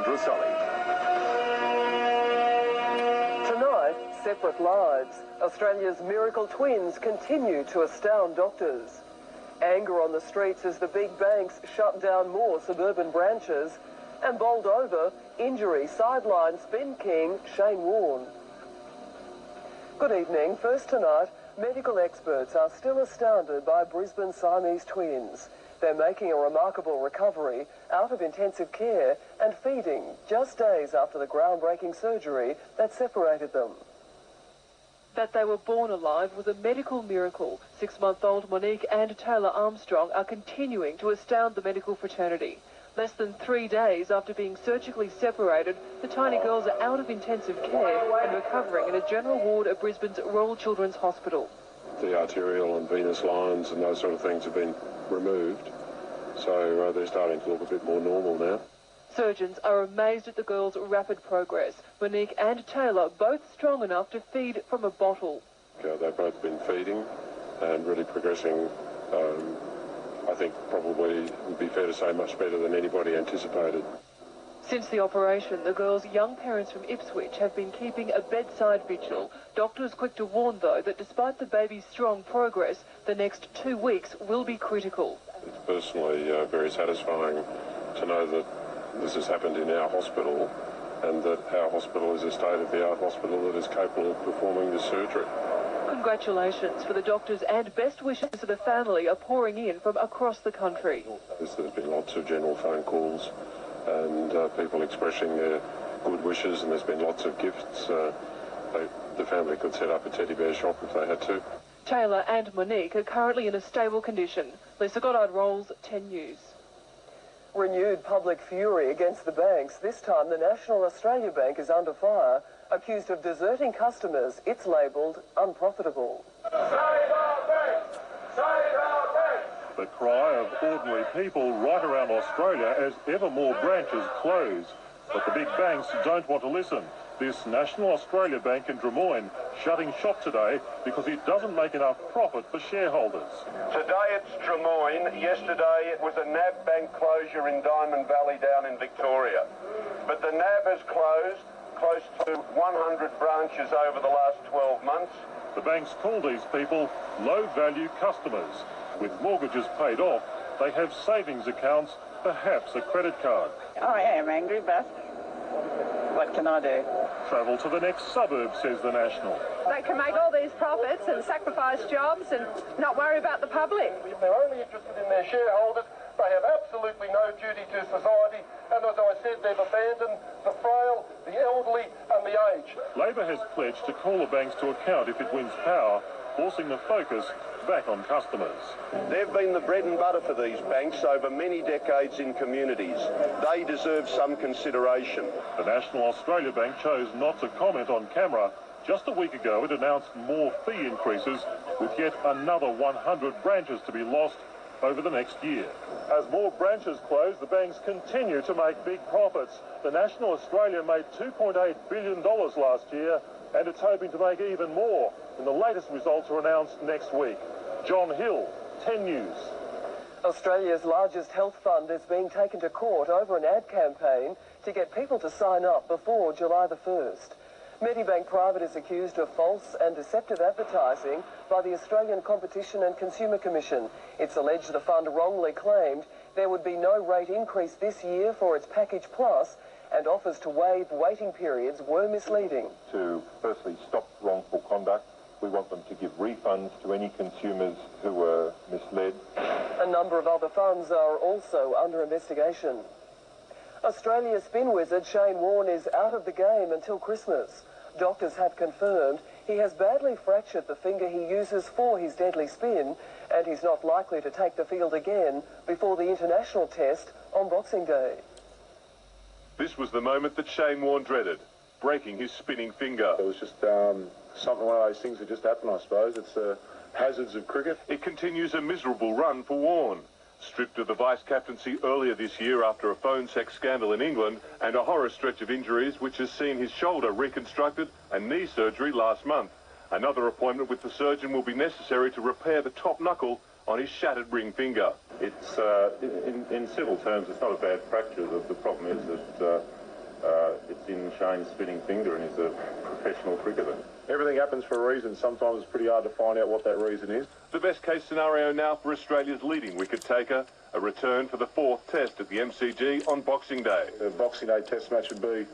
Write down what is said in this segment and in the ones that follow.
Sandra Sully. Tonight, separate lives. Australia's miracle twins continue to astound doctors. Anger on the streets as the big banks shut down more suburban branches. And bowled over, injury sideline spin king Shane Warne. Good evening. First tonight, medical experts are still astounded by Brisbane Siamese twins. They're making a remarkable recovery out of intensive care and feeding just days after the groundbreaking surgery that separated them. That they were born alive was a medical miracle. 6-month-old Monique and Taylor Armstrong are continuing to astound the medical fraternity. Less than 3 days after being surgically separated, the tiny girls are out of intensive care and recovering in a general ward at Brisbane's Royal Children's Hospital. The arterial and venous lines and those sort of things have been removed, so they're starting to look a bit more normal now. Surgeons are amazed at the girls' rapid progress. Monique and Taylor both strong enough to feed from a bottle. They've both been feeding and really progressing, I think probably would be fair to say much better than anybody anticipated. Since the operation, the girls' young parents from Ipswich have been keeping a bedside vigil. Doctors quick to warn, though, that despite the baby's strong progress, the next 2 weeks will be critical. It's personally very satisfying to know that this has happened in our hospital and that our hospital is a state-of-the-art hospital that is capable of performing this surgery. Congratulations for the doctors and best wishes to the family are pouring in from across the country. There's been lots of general phone calls and people expressing their good wishes, and there's been lots of gifts. The family could set up a teddy bear shop if they had to. Taylor and Monique are currently in a stable condition. Lisa Goddard Rolls, 10 News. Renewed public fury against the banks. This time the National Australia Bank is under fire, accused of deserting customers it's labelled unprofitable. Save our banks! Save our banks! The cry of ordinary people right around Australia as ever more branches close. But the big banks don't want to listen. This National Australia Bank in Drummoyne shutting shop today because it doesn't make enough profit for shareholders. Today it's Drummoyne. Yesterday it was a NAB bank closure in Diamond Valley down in Victoria. But the NAB has closed close to 100 branches over the last 12 months. The banks call these people low-value customers. With mortgages paid off, they have savings accounts, perhaps a credit card. I am angry, but what can I do? Travel to the next suburb, says the National. They can make all these profits and sacrifice jobs and not worry about the public. If they're only interested in their shareholders, they have absolutely no duty to society, and as I said, they've abandoned the frail, the elderly and the aged. Labor has pledged to call the banks to account if it wins power, forcing the focus back on customers. They've been the bread and butter for these banks over many decades in communities. They deserve some consideration. The National Australia Bank chose not to comment on camera. Just a week ago, it announced more fee increases, with yet another 100 branches to be lost over the next year. As more branches close, the banks continue to make big profits. The National Australia made $2.8 billion last year, and it's hoping to make even more. And the latest results are announced next week. John Hill, 10 News. Australia's largest health fund is being taken to court over an ad campaign to get people to sign up before July the 1st. Medibank Private is accused of false and deceptive advertising by the Australian Competition and Consumer Commission. It's alleged the fund wrongly claimed there would be no rate increase this year for its Package Plus, and offers to waive waiting periods were misleading. To firstly stop wrongful conduct, we want them to give refunds to any consumers who were misled. A number of other funds are also under investigation. Australia's spin wizard Shane Warne is out of the game until Christmas. Doctors have confirmed he has badly fractured the finger he uses for his deadly spin, and he's not likely to take the field again before the international test on Boxing Day. This was the moment that Shane Warne dreaded, breaking his spinning finger. It was just something, one of those things that just happen, I suppose. It's the hazards of cricket. It continues a miserable run for Warne. Stripped of the vice-captaincy earlier this year after a phone sex scandal in England and a horror stretch of injuries which has seen his shoulder reconstructed and knee surgery last month. Another appointment with the surgeon will be necessary to repair the top knuckle on his shattered ring finger. It's, in civil terms, it's not a bad fracture. The problem is that chain spinning finger and he's a professional cricketer. Everything happens for a reason. Sometimes it's pretty hard to find out what that reason is. The best case scenario now for Australia's leading wicket taker, a return for the 4th test at the MCG on Boxing Day. The Boxing Day test match would be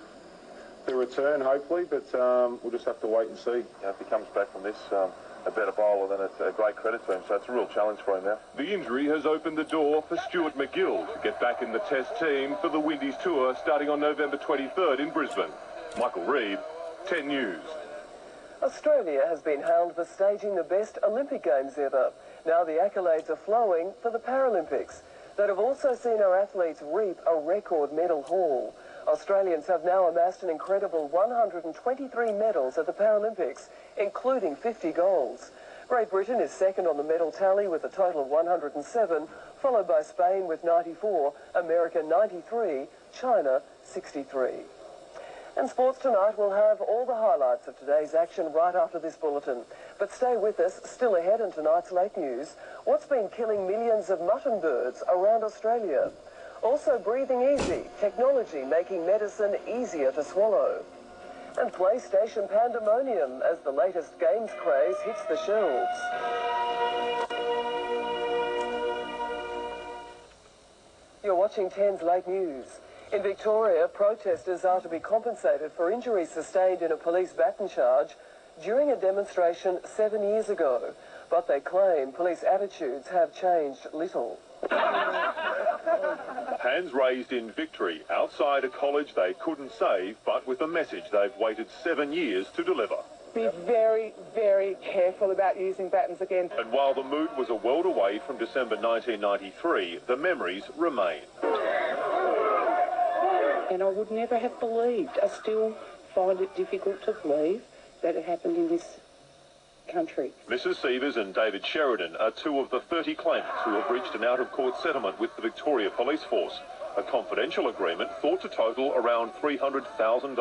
the return, hopefully, but we'll just have to wait and see. If he comes back from this a better bowler, then it's a great credit to him, so it's a real challenge for him now. The injury has opened the door for Stuart MacGill to get back in the test team for the Windies tour starting on November 23rd in Brisbane. Michael Reid, 10 News. Australia has been hailed for staging the best Olympic Games ever. Now the accolades are flowing for the Paralympics that have also seen our athletes reap a record medal haul. Australians have now amassed an incredible 123 medals at the Paralympics, including 50 golds. Great Britain is second on the medal tally with a total of 107, followed by Spain with 94, America 93, China 63. And sports tonight will have all the highlights of today's action right after this bulletin. But stay with us, still ahead in tonight's late news, what's been killing millions of mutton birds around Australia? Also breathing easy, technology making medicine easier to swallow. And PlayStation pandemonium as the latest games craze hits the shelves. You're watching 10's Late News. In Victoria, protesters are to be compensated for injuries sustained in a police baton charge during a demonstration 7 years ago. But they claim police attitudes have changed little. Hands raised in victory outside a college they couldn't save, but with a message they've waited 7 years to deliver. Be very, very careful about using batons again. And while the mood was a world away from December 1993, the memories remain. And I would never have believed, I still find it difficult to believe that it happened in this country. Mrs. Sievers and David Sheridan are two of the 30 claimants who have reached an out-of-court settlement with the Victoria Police Force, a confidential agreement thought to total around $300,000.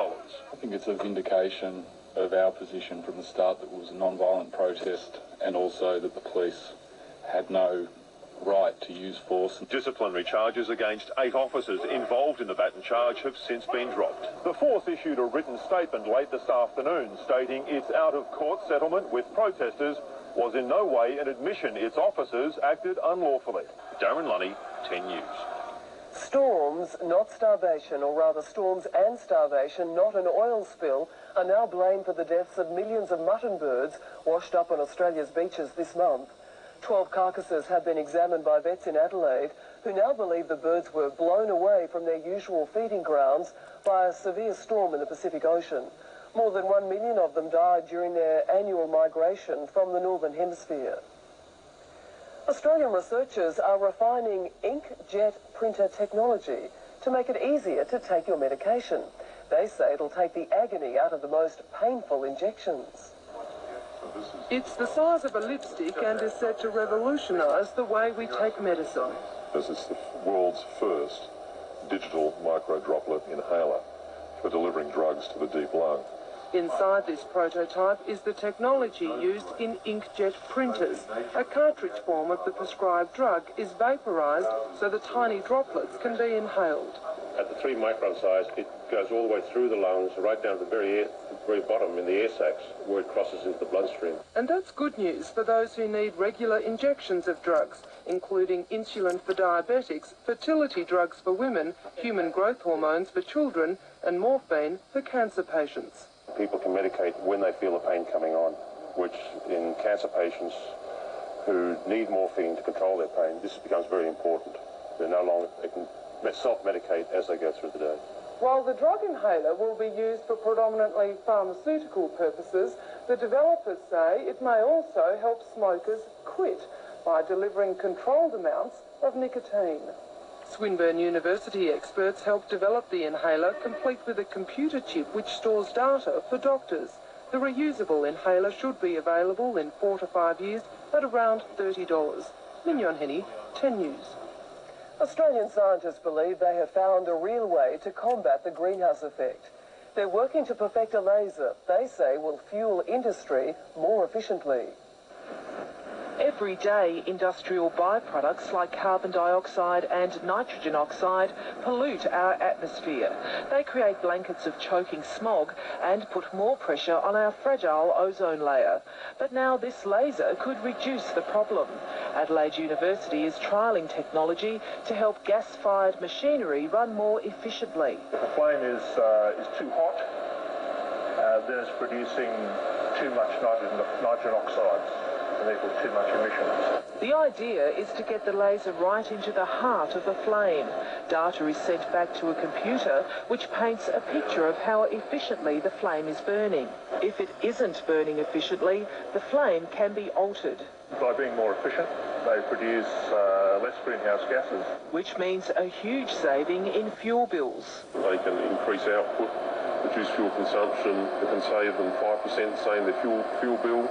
I think it's a vindication of our position from the start that it was a non-violent protest and also that the police had no right to use force. Disciplinary charges against 8 officers involved in the baton charge have since been dropped. The Force issued a written statement late this afternoon stating its out-of-court settlement with protesters was in no way an admission its officers acted unlawfully. Darren Lunny, 10 News. Storms, not starvation, or rather storms and starvation, not an oil spill, are now blamed for the deaths of millions of mutton birds washed up on Australia's beaches this month. 12 carcasses have been examined by vets in Adelaide, who now believe the birds were blown away from their usual feeding grounds by a severe storm in the Pacific Ocean. More than 1 million of them died during their annual migration from the Northern Hemisphere. Australian researchers are refining inkjet printer technology to make it easier to take your medication. They say it'll take the agony out of the most painful injections. It's the size of a lipstick and is said to revolutionise the way we take medicine. This is the world's first digital microdroplet inhaler for delivering drugs to the deep lung. Inside this prototype is the technology used in inkjet printers. A cartridge form of the prescribed drug is vaporised so the tiny droplets can be inhaled. At the 3 micron size, it goes all the way through the lungs, right down to the very bottom in the air sacs, where it crosses into the bloodstream. And that's good news for those who need regular injections of drugs, including insulin for diabetics, fertility drugs for women, human growth hormones for children, and morphine for cancer patients. People can medicate when they feel the pain coming on, which in cancer patients who need morphine to control their pain, this becomes very important. They can self-medicate as they go through the day. While the drug inhaler will be used for predominantly pharmaceutical purposes, the developers say it may also help smokers quit by delivering controlled amounts of nicotine. Swinburne University experts helped develop the inhaler, complete with a computer chip which stores data for doctors. The reusable inhaler should be available in 4 to 5 years at around $30. Mignon Henny, 10 News. Australian scientists believe they have found a real way to combat the greenhouse effect. They're working to perfect a laser they say will fuel industry more efficiently. Every day, industrial byproducts like carbon dioxide and nitrogen oxide pollute our atmosphere. They create blankets of choking smog and put more pressure on our fragile ozone layer. But now this laser could reduce the problem. Adelaide University is trialling technology to help gas-fired machinery run more efficiently. If a flame is too hot, then it's producing too much nitrogen oxides, and therefore too much emissions. The idea is to get the laser right into the heart of the flame. Data is sent back to a computer which paints a picture of how efficiently the flame is burning. If it isn't burning efficiently, the flame can be altered. By being more efficient, they produce less greenhouse gases. Which means a huge saving in fuel bills. They can increase output, reduce fuel consumption. It can save them 5%, say, in their fuel bill.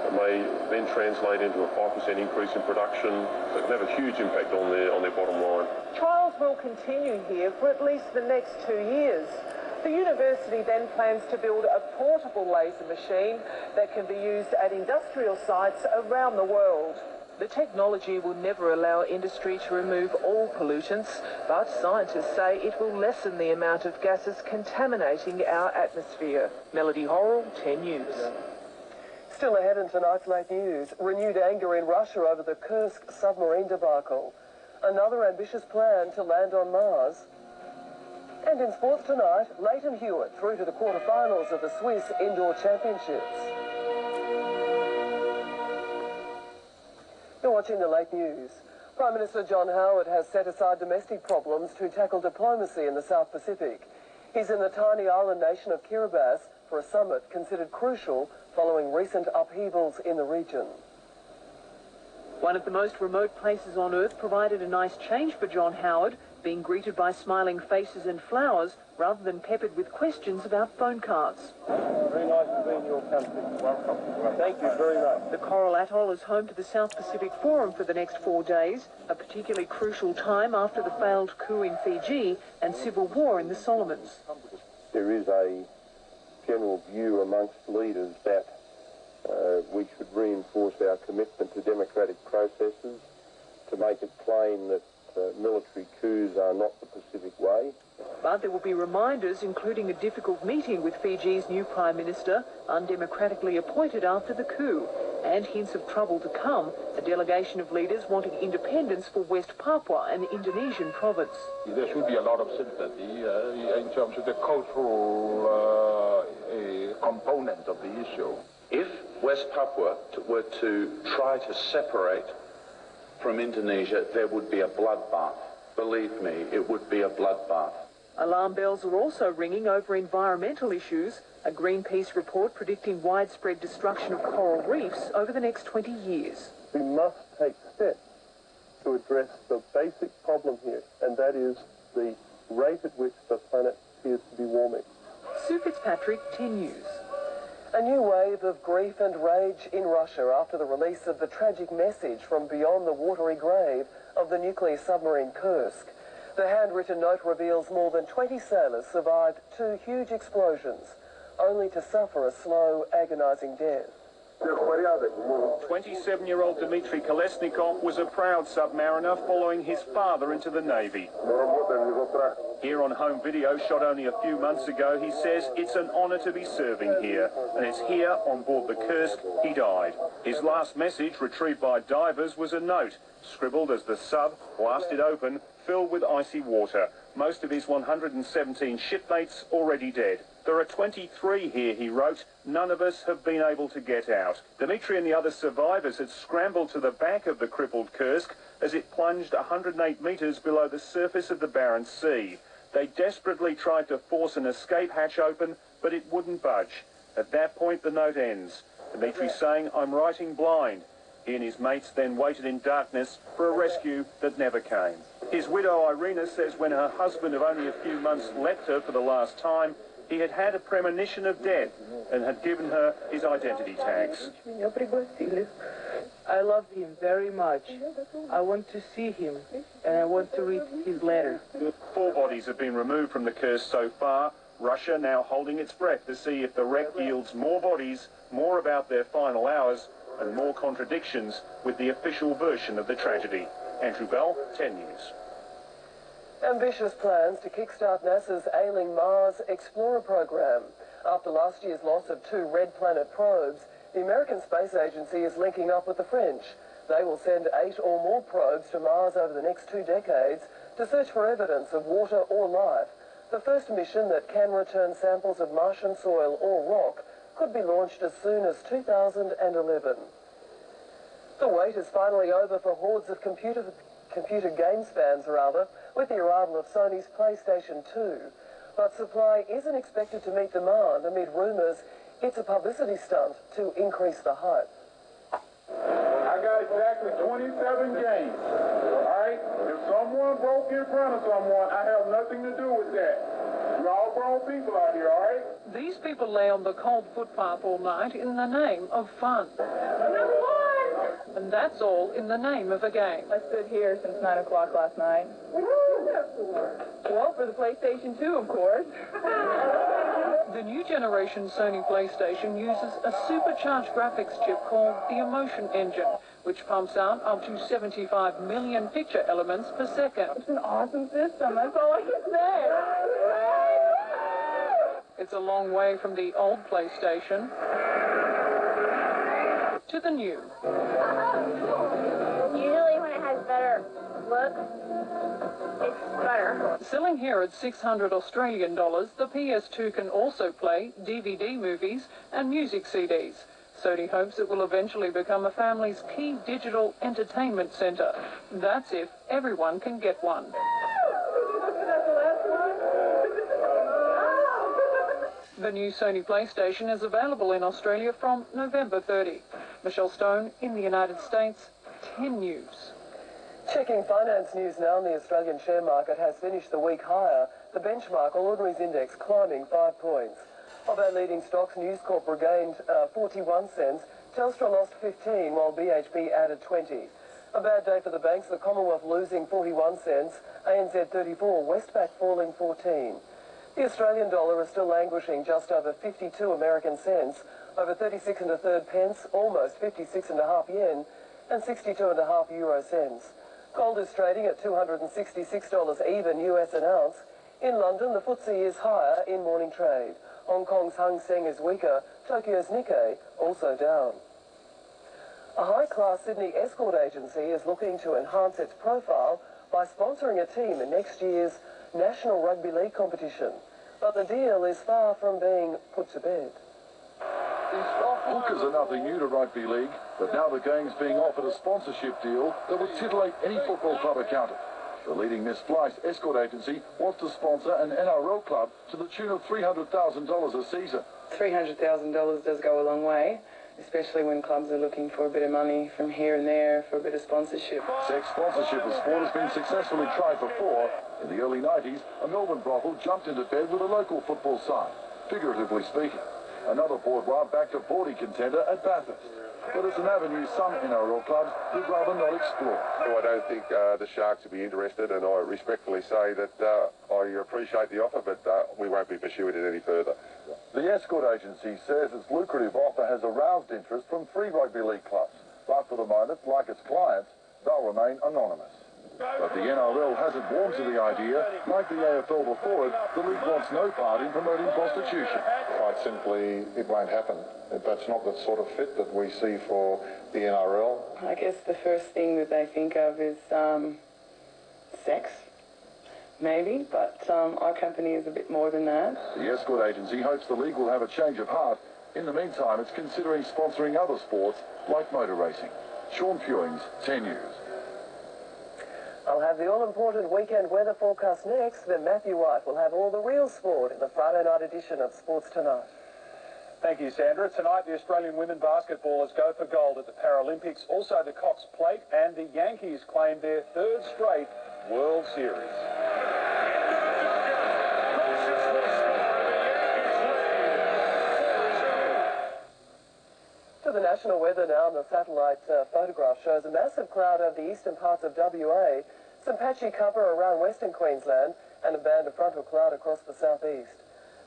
It may then translate into a 5% increase in production. So it can have a huge impact on their bottom line. Trials will continue here for at least the next 2 years. The university then plans to build a portable laser machine that can be used at industrial sites around the world. The technology will never allow industry to remove all pollutants, but scientists say it will lessen the amount of gases contaminating our atmosphere. Melody Horrell, 10 News. Still ahead in tonight's late news, renewed anger in Russia over the Kursk submarine debacle. Another ambitious plan to land on Mars. And in sports tonight, Leighton Hewitt through to the quarterfinals of the Swiss Indoor Championships. You're watching the late news. Prime Minister John Howard has set aside domestic problems to tackle diplomacy in the South Pacific. He's in the tiny island nation of Kiribati for a summit considered crucial following recent upheavals in the region. One of the most remote places on Earth provided a nice change for John Howard, being greeted by smiling faces and flowers rather than peppered with questions about phone cards. Very nice to be in your country. Welcome. Thank you very much. The Coral Atoll is home to the South Pacific Forum for the next 4 days, a particularly crucial time after the failed coup in Fiji and civil war in the Solomons. There is a general view amongst leaders that we should reinforce our commitment to democratic processes, to make it plain that military coups are not the Pacific way. But there will be reminders, including a difficult meeting with Fiji's new Prime Minister, undemocratically appointed after the coup, and hints of trouble to come, a delegation of leaders wanting independence for West Papua, an Indonesian province. There should be a lot of sympathy in terms of the cultural component of the issue. If West Papua were to try to separate from Indonesia, there would be a bloodbath. Believe me, it would be a bloodbath. Alarm bells are also ringing over environmental issues, a Greenpeace report predicting widespread destruction of coral reefs over the next 20 years. We must take steps to address the basic problem here, and that is the rate at which the planet appears to be warming. Sue Fitzpatrick, 10 News. A new wave of grief and rage in Russia after the release of the tragic message from beyond the watery grave of the nuclear submarine Kursk. The handwritten note reveals more than 20 sailors survived 2 huge explosions, only to suffer a slow, agonizing death. 27-year-old Dmitry Kolesnikov was a proud submariner following his father into the Navy. Here on home video shot only a few months ago, he says it's an honour to be serving here, and it's here on board the Kursk he died. His last message, retrieved by divers, was a note, scribbled as the sub blasted open, filled with icy water. Most of his 117 shipmates already dead. There are 23 here, he wrote. None of us have been able to get out. Dmitry and the other survivors had scrambled to the back of the crippled Kursk as it plunged 108 metres below the surface of the Barents Sea. They desperately tried to force an escape hatch open, but it wouldn't budge. At that point, the note ends. Dmitry saying, "I'm writing blind." He and his mates then waited in darkness for a rescue that never came. His widow, Irina, says when her husband of only a few months left her for the last time, he had had a premonition of death and had given her his identity tags. I love him very much. I want to see him, and I want to read his letter. 4 bodies have been removed from the Kursk so far. Russia now holding its breath to see if the wreck yields more bodies, more about their final hours, and more contradictions with the official version of the tragedy. Andrew Bell, 10 News. Ambitious plans to kickstart NASA's ailing Mars Explorer program. After last year's loss of 2 Red Planet probes, the American Space Agency is linking up with the French. They will send 8 or more probes to Mars over the next 2 decades to search for evidence of water or life. The first mission that can return samples of Martian soil or rock could be launched as soon as 2011. The wait is finally over for hordes of computer games fans, with the arrival of Sony's PlayStation 2. But supply isn't expected to meet demand amid rumours it's a publicity stunt to increase the hype. I got exactly 27 games, all right? If someone broke in front of someone, I have nothing to do with that. We're all grown people out here, all right? These people lay on the cold footpath all night in the name of fun. And that's all in the name of a game. I stood here since 9 o'clock last night. Well, for the PlayStation 2, of course. The new generation Sony PlayStation uses a supercharged graphics chip called the Emotion Engine, which pumps out up to 75 million picture elements per second. It's an awesome system, that's all I can say. It's a long way from the old PlayStation to the new. Usually when it has better look, it's better. Selling here at 600 Australian dollars, the PS2 can also play DVD movies and music CDs. Sony hopes it will eventually become a family's key digital entertainment centre. That's if everyone can get one. The new Sony PlayStation is available in Australia from November 30. Michelle Stone in the United States, 10 News. Checking finance news now, the Australian share market has finished the week higher. The benchmark All Ordinaries Index climbing 5 points. Of our leading stocks, News Corp regained 41 cents, Telstra lost 15, while BHP added 20. A bad day for the banks, the Commonwealth losing 41 cents, ANZ 34, Westpac falling 14. The Australian dollar is still languishing just over 52 American cents, over 36 1/3 pence, almost 56.5 yen, and 62.5 euro cents. Gold is trading at $266 even US an ounce. In London, the FTSE is higher in morning trade. Hong Kong's Hang Seng is weaker, Tokyo's Nikkei also down. A high-class Sydney escort agency is looking to enhance its profile by sponsoring a team in next year's National Rugby League competition. But the deal is far from being put to bed. Hookers are nothing new to rugby league, but now the game's being offered a sponsorship deal that would titillate any football club accountant. The leading misplaced escort agency wants to sponsor an NRL club to the tune of $300,000 a season. $300,000 does go a long way, especially when clubs are looking for a bit of money from here and there for a bit of sponsorship. Sex sponsorship of sport has been successfully tried before. In the early 90s, a Melbourne brothel jumped into bed with a local football side, figuratively speaking. Another boudoir backed a bawdy contender at Bathurst. But it's an avenue some NRL clubs would rather not explore. I don't think the Sharks will be interested, and I respectfully say that I appreciate the offer, but we won't be pursuing it any further. The escort agency says its lucrative offer has aroused interest from 3 rugby league clubs. But for the moment, like its clients, they'll remain anonymous. But the NRL hasn't warmed to the idea. Like the AFL before it, the league wants no part in promoting prostitution. Quite simply, it won't happen. That's not the sort of fit that we see for the NRL. I guess the first thing that they think of is sex, maybe, but our company is a bit more than that. The escort agency hopes the league will have a change of heart. In the meantime, it's considering sponsoring other sports like motor racing. Sean Pewings, 10 News. I'll have the all-important weekend weather forecast next, then Matthew White will have all the real sport in the Friday night edition of Sports Tonight. Thank you, Sandra. Tonight, the Australian women basketballers go for gold at the Paralympics. Also, the Cox Plate, and the Yankees claim their 3rd straight World Series. To the national weather now, and the satellite photograph shows a massive cloud over the eastern parts of WA, some patchy cover around western Queensland, and a band of frontal cloud across the southeast.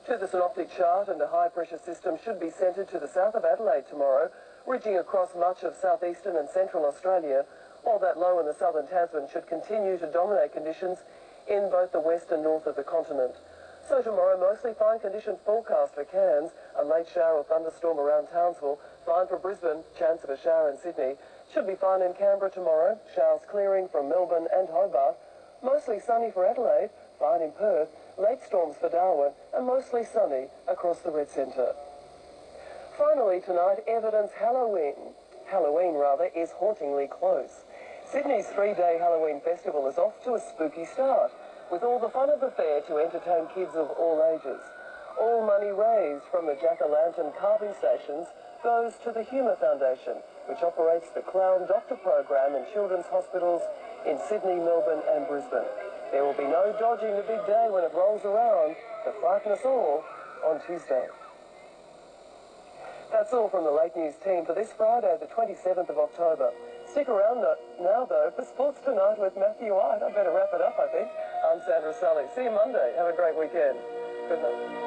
To the synoptic chart, and a high-pressure system should be centred to the south of Adelaide tomorrow. reaching across much of southeastern and central Australia, while that low in the southern Tasman should continue to dominate conditions in both the west and north of the continent. So tomorrow, mostly fine conditions forecast for Cairns, a late shower or thunderstorm around Townsville, fine for Brisbane, chance of a shower in Sydney. Should be fine in Canberra tomorrow, showers clearing from Melbourne and Hobart, mostly sunny for Adelaide, fine in Perth, late storms for Darwin, and mostly sunny across the Red Centre. Finally tonight, Evidence Halloween is hauntingly close. Sydney's three-day Halloween festival is off to a spooky start, with all the fun of the fair to entertain kids of all ages. All money raised from the jack-o'-lantern carving stations goes to the Humour Foundation, which operates the Clown Doctor program in children's hospitals in Sydney, Melbourne and Brisbane. There will be no dodging the big day when it rolls around to frighten us all on Tuesday. That's all from the Late News team for this Friday, the 27th of October. Stick around now, though, for Sports Tonight with Matthew White. I better wrap it up, I think. I'm Sandra Sully. See you Monday. Have a great weekend. Good night.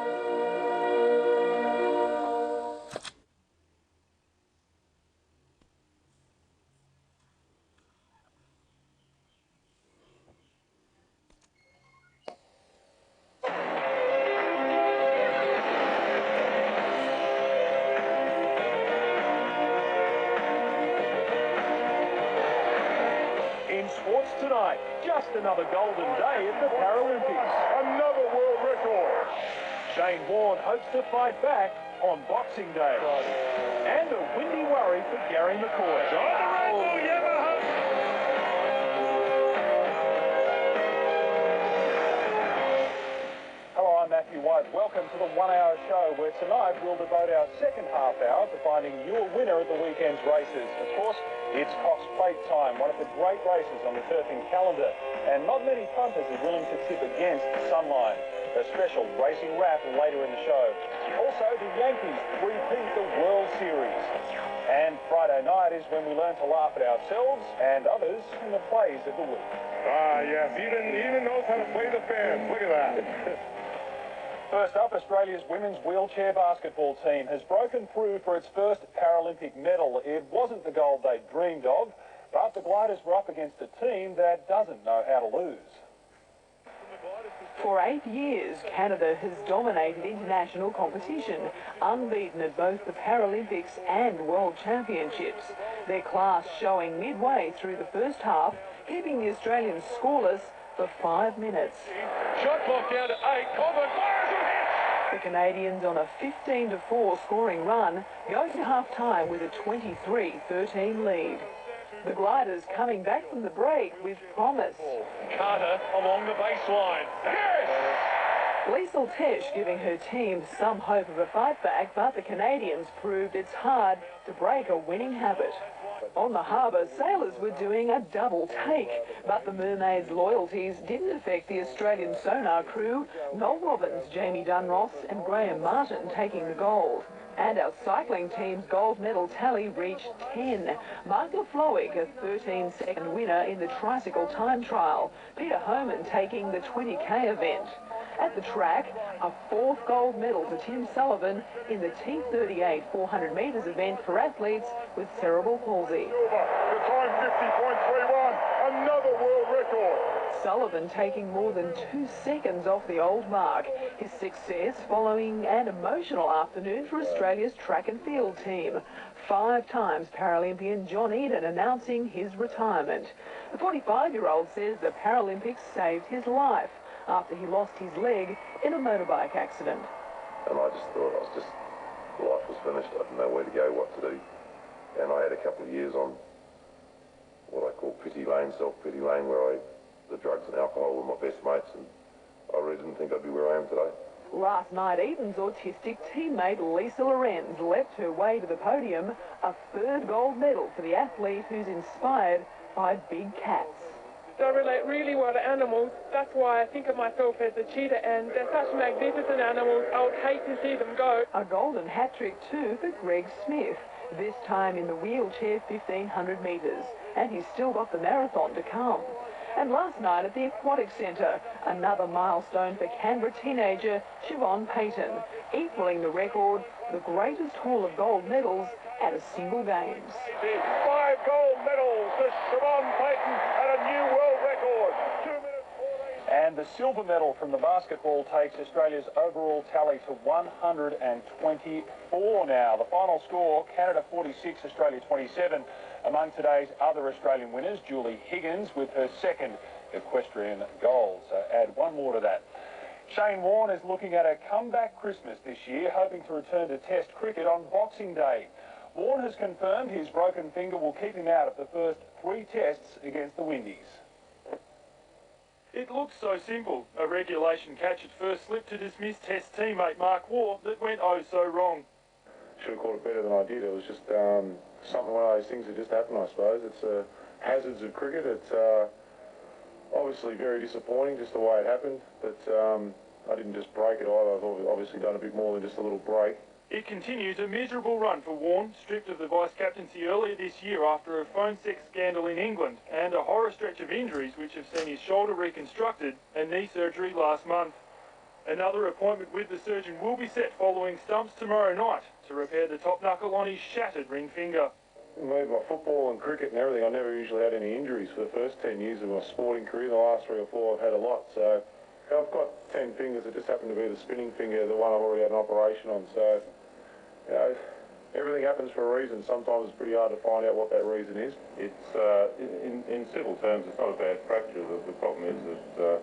Sports Tonight, just another golden day at the Paralympics. Another world record. Shane Warne hopes to fight back on Boxing Day. And a windy worry for Gary McCoy. Hello, I'm Matthew White. Welcome to the 1 hour show where tonight we'll devote our second half hour to finding you a winner at the weekend's races. Of course, it's Cox Plate time, one of the great races on the turfing calendar, and not many punters are willing to tip against Sunline. A special racing wrap later in the show. Also, the Yankees repeat the World Series. And Friday night is when we learn to laugh at ourselves and others in the plays of the week. Ah, yes, even knows how to play the fans. Look at that. First up, Australia's women's wheelchair basketball team has broken through for its first Paralympic medal. It wasn't the gold they dreamed of, but the Gliders were up against a team that doesn't know how to lose. For 8 years, Canada has dominated international competition, unbeaten at both the Paralympics and World Championships. Their class showing midway through the first half, keeping the Australians scoreless for 5 minutes. Shot clock down to 8. Colvin fires and hits. The Canadians on a 15-4 scoring run go to half-time with a 23-13 lead. The Gliders coming back from the break with promise. Carter along the baseline. Yes! Liesl Tesh giving her team some hope of a fight back, but the Canadians proved it's hard to break a winning habit. On the harbour, sailors were doing a double take, but the Mermaids' loyalties didn't affect the Australian sonar crew, Noel Robbins, Jamie Dunross and Graham Martin taking the gold. And our cycling team's gold medal tally reached 10. Mark Laflowick, a 13-second winner in the tricycle time trial. Peter Homan taking the 20k event. At the track, a 4th gold medal for Tim Sullivan in the T38 400 metres event for athletes with cerebral palsy. The time 50.31, another world record. Sullivan taking more than 2 seconds off the old mark. His success following an emotional afternoon for Australia's track and field team. 5 times Paralympian John Eden announcing his retirement. The 45-year-old says the Paralympics saved his life after he lost his leg in a motorbike accident. And I just thought life was finished. I didn't know where to go, what to do. And I had a couple of years on what I call pity lane, self-pity lane, where the drugs and alcohol were my best mates, and I really didn't think I'd be where I am today. Last night, Eden's autistic teammate Lisa Lorenz leapt her way to the podium, a 3rd gold medal for the athlete who's inspired by big cats. I relate really well to animals. That's why I think of myself as a cheetah, and they're such magnificent animals. I would hate to see them go. A golden hat-trick too for Greg Smith, this time in the wheelchair 1500 metres, and he's still got the marathon to come. And last night at the Aquatic Centre, another milestone for Canberra teenager Siobhan Payton, equalling the record for the greatest haul of gold medals at a single Games. 5 gold medals for Siobhan Payton at a new world record. 2 minutes 14. And the silver medal from the basketball takes Australia's overall tally to 124 now. The final score, Canada 46, Australia 27. Among today's other Australian winners, Julie Higgins with her second equestrian gold. So add one more to that. Shane Warne is looking at a comeback Christmas this year, hoping to return to Test cricket on Boxing Day. Warne has confirmed his broken finger will keep him out of the first 3 tests against the Windies. It looks so simple. A regulation catch at first slip to dismiss Test teammate Mark Waugh that went oh so wrong. Should have caught it better than I did. It was just something, one of those things that just happened, I suppose. It's hazards of cricket. It's obviously very disappointing just the way it happened, but I didn't just break it either. I've obviously done a bit more than just a little break. It continues a miserable run for Warne, stripped of the vice-captaincy earlier this year after a phone sex scandal in England and a horror stretch of injuries which have seen his shoulder reconstructed and knee surgery last month. Another appointment with the surgeon will be set following stumps tomorrow night to repair the top knuckle on his shattered ring finger. My football and cricket and everything, I never usually had any injuries for the first 10 years of my sporting career. The last 3 or 4 I've had a lot. So I've got 10 fingers. It just happened to be the spinning finger, the one I've already had an operation on. So, you know, everything happens for a reason. Sometimes it's pretty hard to find out what that reason is. It's, in civil terms, it's not a bad fracture. The problem is that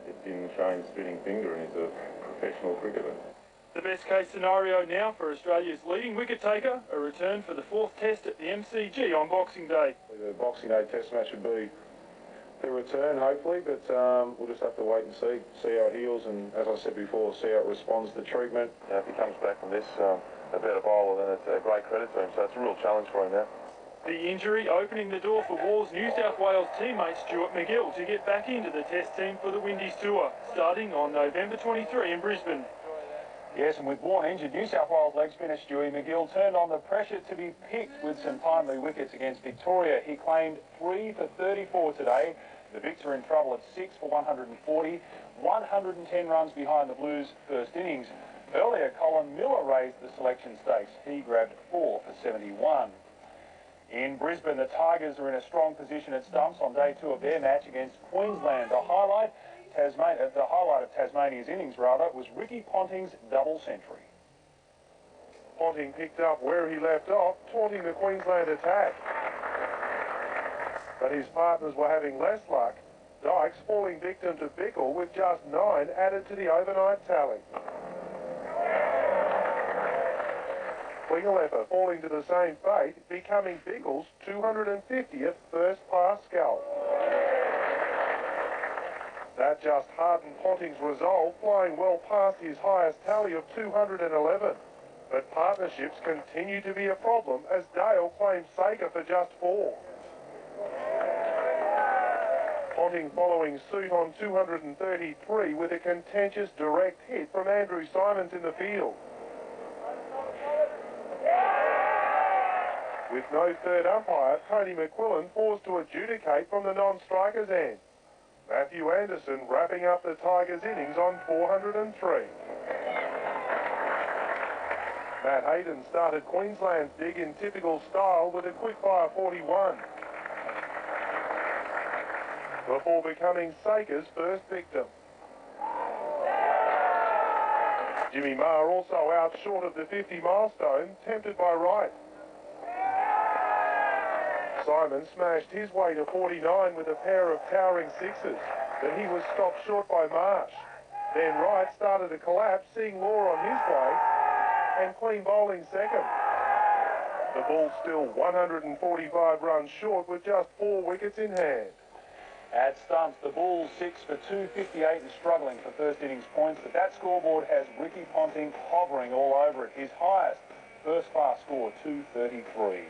it's in Shane's spinning finger and he's a professional cricketer. The best case scenario now for Australia's leading wicket taker, a return for the 4th test at the MCG on Boxing Day. The Boxing Day test match would be the return, hopefully, but we'll just have to wait and see how it heals, and as I said before, see how it responds to treatment. If he comes back from this a better bowler, then it's a great credit to him, so it's a real challenge for him now. The injury opening the door for Waugh's New South Wales teammate Stuart McGill to get back into the test team for the Windies tour, starting on November 23 in Brisbane. Yes, and with Warne injured, New South Wales leg spinner Stewie McGill turned on the pressure to be picked with some timely wickets against Victoria. He claimed 3 for 34 today. The Vicks are in trouble at 6 for 140, 110 runs behind the Blues' first innings. Earlier, Colin Miller raised the selection stakes. He grabbed 4 for 71. In Brisbane, the Tigers are in a strong position at stumps on day 2 of their match against Queensland. The highlight of Tasmania's innings, was Ricky Ponting's double century. Ponting picked up where he left off, taunting the Queensland attack. But his partners were having less luck. Dykes falling victim to Bickle with just 9 added to the overnight tally. Klingeleffer falling to the same fate, becoming Bickle's 250th first-class scalp. That just hardened Ponting's resolve, flying well past his highest tally of 211. But partnerships continue to be a problem as Dale claims Saker for just 4. Ponting following suit on 233 with a contentious direct hit from Andrew Simons in the field. With no third umpire, Tony McQuillan forced to adjudicate from the non-striker's end. Matthew Anderson wrapping up the Tigers' innings on 403. Matt Hayden started Queensland's dig in typical style with a quick-fire 41. Before becoming Saker's first victim. Jimmy Maher also out short of the 50 milestone, tempted by Wright. Simon smashed his way to 49 with a pair of towering sixes, but he was stopped short by Marsh. Then Wright started to collapse, seeing Law on his way, and clean bowling second. The Bulls still 145 runs short with just 4 wickets in hand. At stumps, the Bulls 6 for 258 and struggling for first innings points, but that scoreboard has Ricky Ponting hovering all over it. His highest first-class score, 233.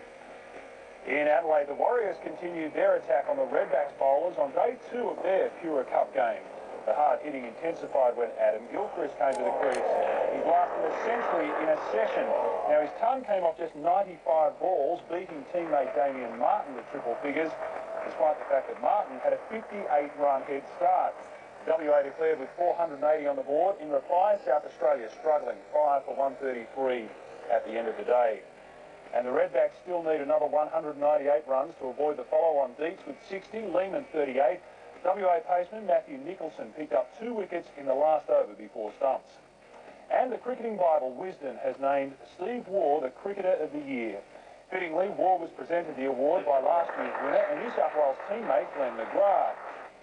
In Adelaide, the Warriors continued their attack on the Redbacks bowlers on day 2 of their Pura Cup game. The hard hitting intensified when Adam Gilchrist came to the crease. He blasted a century in a session. Now his ton came off just 95 balls, beating teammate Damien Martin to triple figures. despite the fact that Martin had a 58-run head start. WA declared with 480 on the board. In reply, South Australia struggling, 5 for 133 at the end of the day. And the Redbacks still need another 198 runs to avoid the follow-on Deets with 60, Lehman 38. WA paceman Matthew Nicholson picked up 2 wickets in the last over before stumps. And the cricketing Bible, Wisden, has named Steve Waugh the Cricketer of the Year. Fittingly, Waugh was presented the award by last year's winner and New South Wales teammate Glenn McGrath.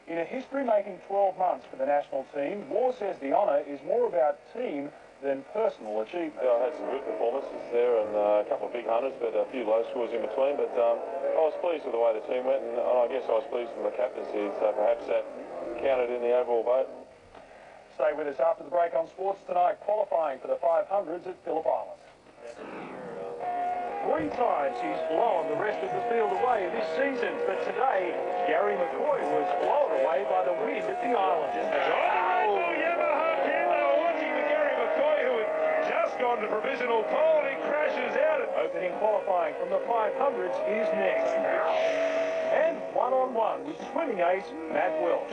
In a history-making 12 months for the national team, Waugh says the honour is more about team than personal achievement. I had some good performances there and a couple of big hundreds, but a few low scores in between. But I was pleased with the way the team went, and I guess I was pleased with the captaincy, so perhaps that counted in the overall vote. Stay with us after the break on Sports Tonight, qualifying for the 500s at Phillip Island. 3 times he's blown the rest of the field away this season, but today Gary McCoy was blown away by the wind at the Islanders. On the provisional pole, and he crashes out. Opening qualifying from the 500s is next. And one-on-one with swimming ace Matt Welch.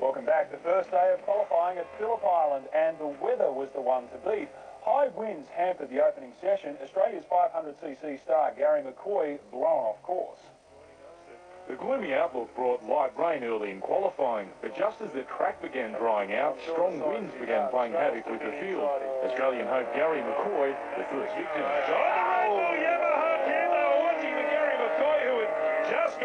Welcome back. The first day of qualifying at Phillip Island, and the weather was the one to beat. High winds hampered the opening session. Australia's 500cc star Gary McCoy blown off course. The gloomy outlook brought light rain early in qualifying, but just as the track began drying out, strong winds began playing havoc with the field. Australian hope Gary McCoy, the first victim.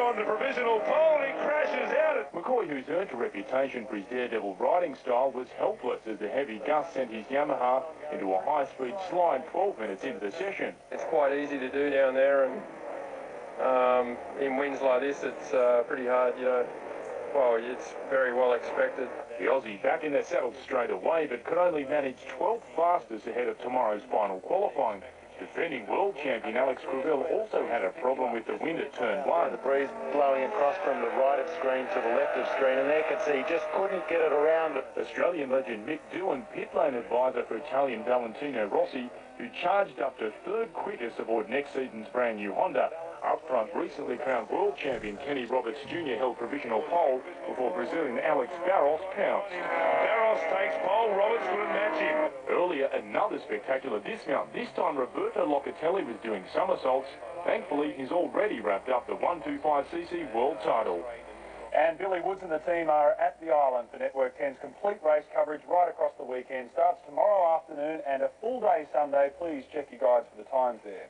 On the provisional pole, he crashes out. McCoy, who's earned a reputation for his daredevil riding style, was helpless as the heavy gust sent his Yamaha into a high-speed slide 12 minutes into the session. It's quite easy to do down there, and in winds like this, it's pretty hard, you know. Well, it's very well expected. The Aussie back in the saddle straight away, but could only manage 12th fastest ahead of tomorrow's final qualifying. Defending world champion Alex Creville also had a problem with the wind at turn 1. The breeze blowing across from the right of screen to the left of screen, and there could see he just couldn't get it around. Australian legend Mick Doohan, pit lane advisor for Italian Valentino Rossi, who charged up to 3rd quickest aboard next season's brand new Honda. Up front, recently crowned world champion Kenny Roberts Jr. held provisional pole before Brazilian Alex Barros pounced. Barros takes pole, Roberts couldn't match him. Earlier, another spectacular dismount. This time, Roberto Locatelli was doing somersaults. Thankfully, he's already wrapped up the 125cc world title. And Billy Woods and the team are at the island for Network 10's complete race coverage right across the weekend. Starts tomorrow afternoon and a full day Sunday. Please check your guides for the times there.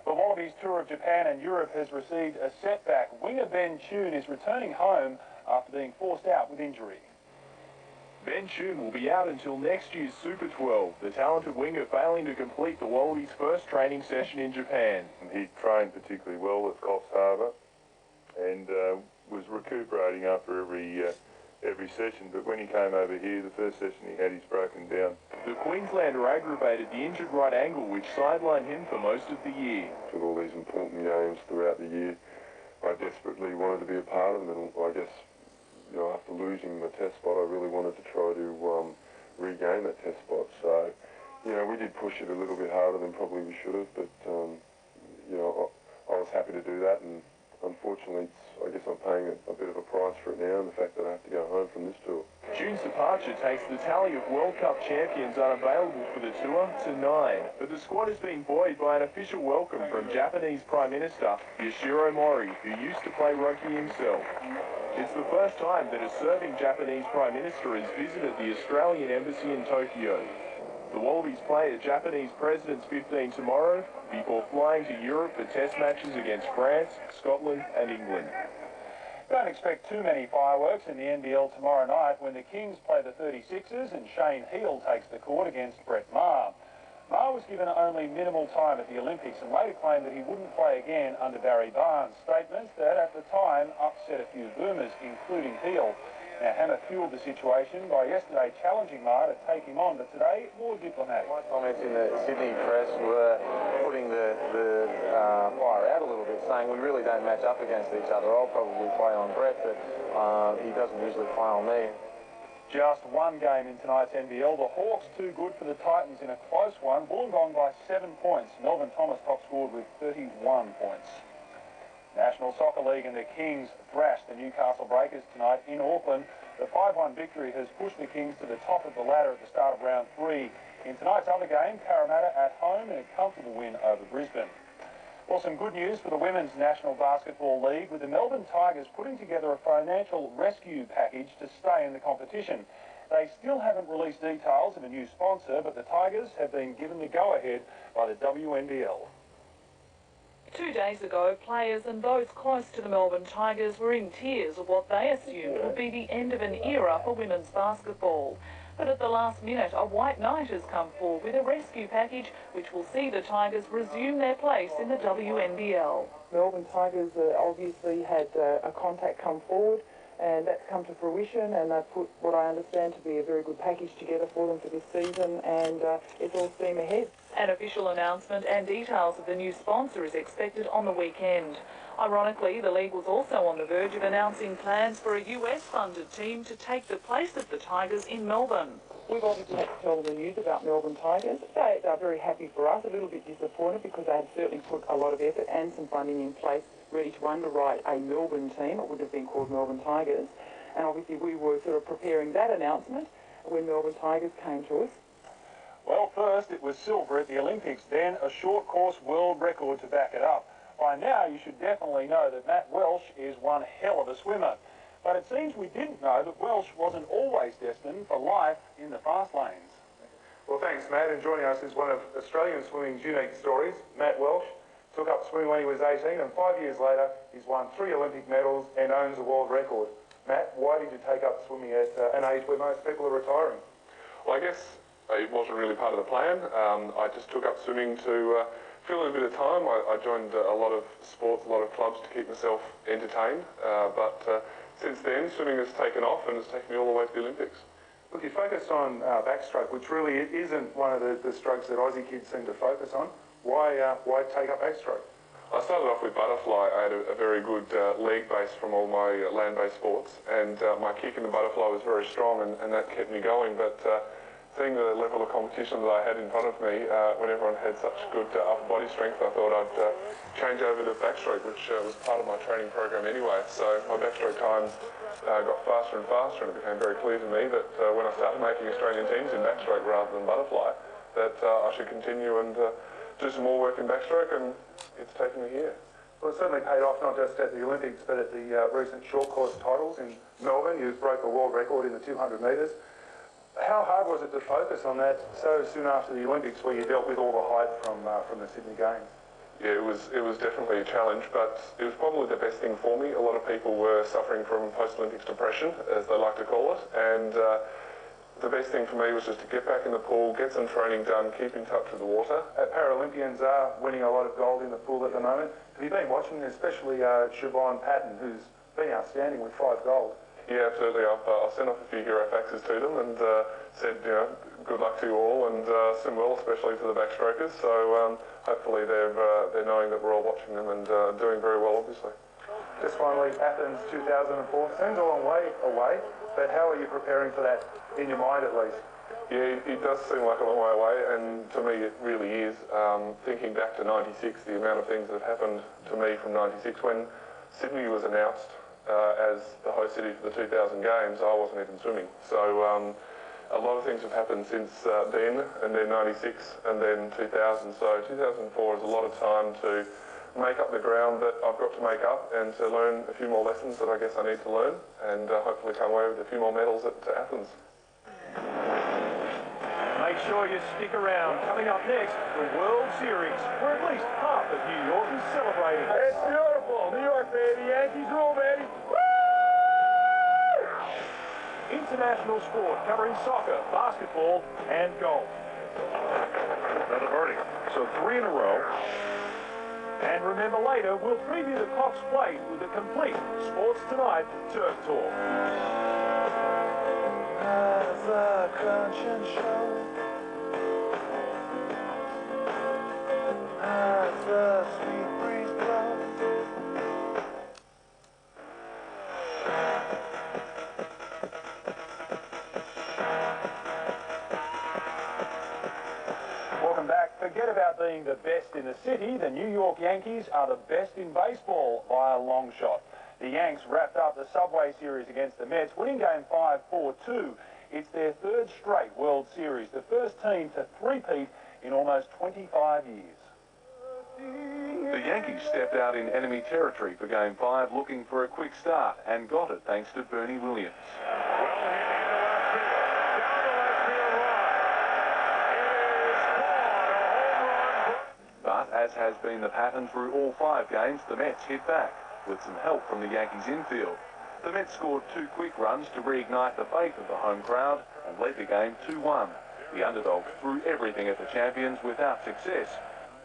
The Wallabies tour of Japan and Europe has received a setback. Winger Ben Chun is returning home after being forced out with injury. Ben Chun will be out until next year's Super 12, the talented winger failing to complete the Wallabies' first training session in Japan. He trained particularly well at Coffs Harbour and was recuperating after every session, but when he came over here, the first session he had, he's broken down. The Queenslander aggravated the injured right ankle, which sidelined him for most of the year. With all these important games throughout the year, I desperately wanted to be a part of them, and I guess, you know, after losing the test spot, I really wanted to try to regain that test spot. So, you know, we did push it a little bit harder than probably we should have, but, you know, I was happy to do that, and unfortunately, I guess I'm paying a bit of a price for it now, and the fact that I have to go home from this tour. Chun's departure takes the tally of World Cup champions unavailable for the tour to 9, but the squad has been buoyed by an official welcome from Japanese Prime Minister Yoshiro Mori, who used to play rugby himself. It's the first time that a serving Japanese Prime Minister has visited the Australian Embassy in Tokyo. The Wallabies play at Japanese President's 15 tomorrow before flying to Europe for test matches against France, Scotland and England. Don't expect too many fireworks in the NBL tomorrow night when the Kings play the 36ers and Shane Heal takes the court against Brett Maher. Maher was given only minimal time at the Olympics and later claimed that he wouldn't play again under Barry Barnes. Statements that at the time upset a few boomers, including Heal. Now, Hammer fueled the situation by yesterday challenging Maher to take him on, but today, more diplomatic. My comments in the Sydney press were putting the fire out a little bit, saying we really don't match up against each other. I'll probably play on Brett, but he doesn't usually play on me. just one game in tonight's NBL. The Hawks too good for the Titans in a close one. Wollongong by 7 points. Melvin Thomas top scored with 31 points. National Soccer League and the Kings thrashed the Newcastle Breakers tonight in Auckland. The 5-1 victory has pushed the Kings to the top of the ladder at the start of round 3. In tonight's other game, Parramatta at home in a comfortable win over Brisbane. Well, some good news for the Women's National Basketball League, with the Melbourne Tigers putting together a financial rescue package to stay in the competition. They still haven't released details of a new sponsor, but the Tigers have been given the go-ahead by the WNBL. 2 days ago, players and those close to the Melbourne Tigers were in tears of what they assumed would be the end of an era for women's basketball. But at the last minute, a white knight has come forward with a rescue package which will see the Tigers resume their place in the WNBL. Melbourne Tigers obviously had a contact come forward, and that's come to fruition, and they've put what I understand to be a very good package together for them for this season, and it's all steam ahead. An official announcement and details of the new sponsor is expected on the weekend. Ironically, the league was also on the verge of announcing plans for a US-funded team to take the place of the Tigers in Melbourne. We've obviously had to tell them the news about Melbourne Tigers. They are very happy for us, a little bit disappointed because they have certainly put a lot of effort and some funding in place ready to underwrite a Melbourne team. It would have been called Melbourne Tigers. And obviously we were sort of preparing that announcement when Melbourne Tigers came to us. Well, first it was silver at the Olympics, then a short course world record to back it up. By now you should definitely know that Matt Welsh is one hell of a swimmer. But it seems we didn't know that Welsh wasn't always destined for life in the fast lanes. Well, thanks, Matt. And joining us is one of Australian swimming's unique stories. Matt Welsh took up swimming when he was 18, and 5 years later he's won 3 Olympic medals and owns a world record. Matt, why did you take up swimming at an age where most people are retiring? Well, I guess it wasn't really part of the plan. I just took up swimming to fill in a bit of time. I joined a lot of sports, a lot of clubs to keep myself entertained. But since then, swimming has taken off and it's taken me all the way to the Olympics. Look, you focused on backstroke, which really isn't one of the strokes that Aussie kids seem to focus on. Why take up backstroke? I started off with butterfly. I had a very good leg base from all my land-based sports, and my kick in the butterfly was very strong, and that kept me going. But seeing the level of competition that I had in front of me, when everyone had such good upper body strength, I thought I'd change over to backstroke, which was part of my training program anyway. So my backstroke times got faster and faster, and it became very clear to me that when I started making Australian teams in backstroke rather than butterfly, that I should continue and do some more work in backstroke, and it's taken me here. Well, it certainly paid off, not just at the Olympics, but at the recent short course titles in Melbourne. You broke a world record in the 200 metres. How hard was it to focus on that so soon after the Olympics, where you dealt with all the hype from the Sydney Games? Yeah, it was definitely a challenge, but it was probably the best thing for me. A lot of people were suffering from post-Olympics depression, as they like to call it, and the best thing for me was just to get back in the pool, get some training done, keep in touch with the water. Paralympians are winning a lot of gold in the pool at the moment. Have you been watching, especially Siobhan Patton, who's been outstanding with 5 gold? Yeah, absolutely. I've sent off a few hero faxes to them and said, you know, good luck to you all, and swim well, especially to the backstrokers. So hopefully they're knowing that we're all watching them and doing very well, obviously. Just finally, Athens 2004 seems a long way away, but how are you preparing for that, in your mind at least? Yeah, it does seem like a long way away, and to me it really is. Thinking back to 96, the amount of things that have happened to me from 96, when Sydney was announced as the host city for the 2000 Games, I wasn't even swimming. So a lot of things have happened since then, and then 96, and then 2000. So 2004 is a lot of time to make up the ground that I've got to make up, and to learn a few more lessons that I guess I need to learn, and hopefully come away with a few more medals at Athens. Make sure you stick around. Coming up next, the World Series, where at least half of New York is celebrating. It's beautiful. New York, baby. Yankees rule, baby. Woo! International sport covering soccer, basketball, and golf. Another birdie. So 3 in a row. And remember, later we'll preview the Cox Plate with a complete Sports Tonight Turf Tour. As the conscience shows, as the sweet breeze blows. about being the best in the city, the New York Yankees are the best in baseball by a long shot. The Yanks wrapped up the Subway Series against the Mets, winning Game 5 4-2. It's their third straight World Series, the first team to three-peat in almost 25 years. The Yankees stepped out in enemy territory for Game 5 looking for a quick start and got it thanks to Bernie Williams. But as has been the pattern through all 5 games, the Mets hit back with some help from the Yankees infield. The Mets scored 2 quick runs to reignite the faith of the home crowd and led the game 2-1. The underdogs threw everything at the champions without success.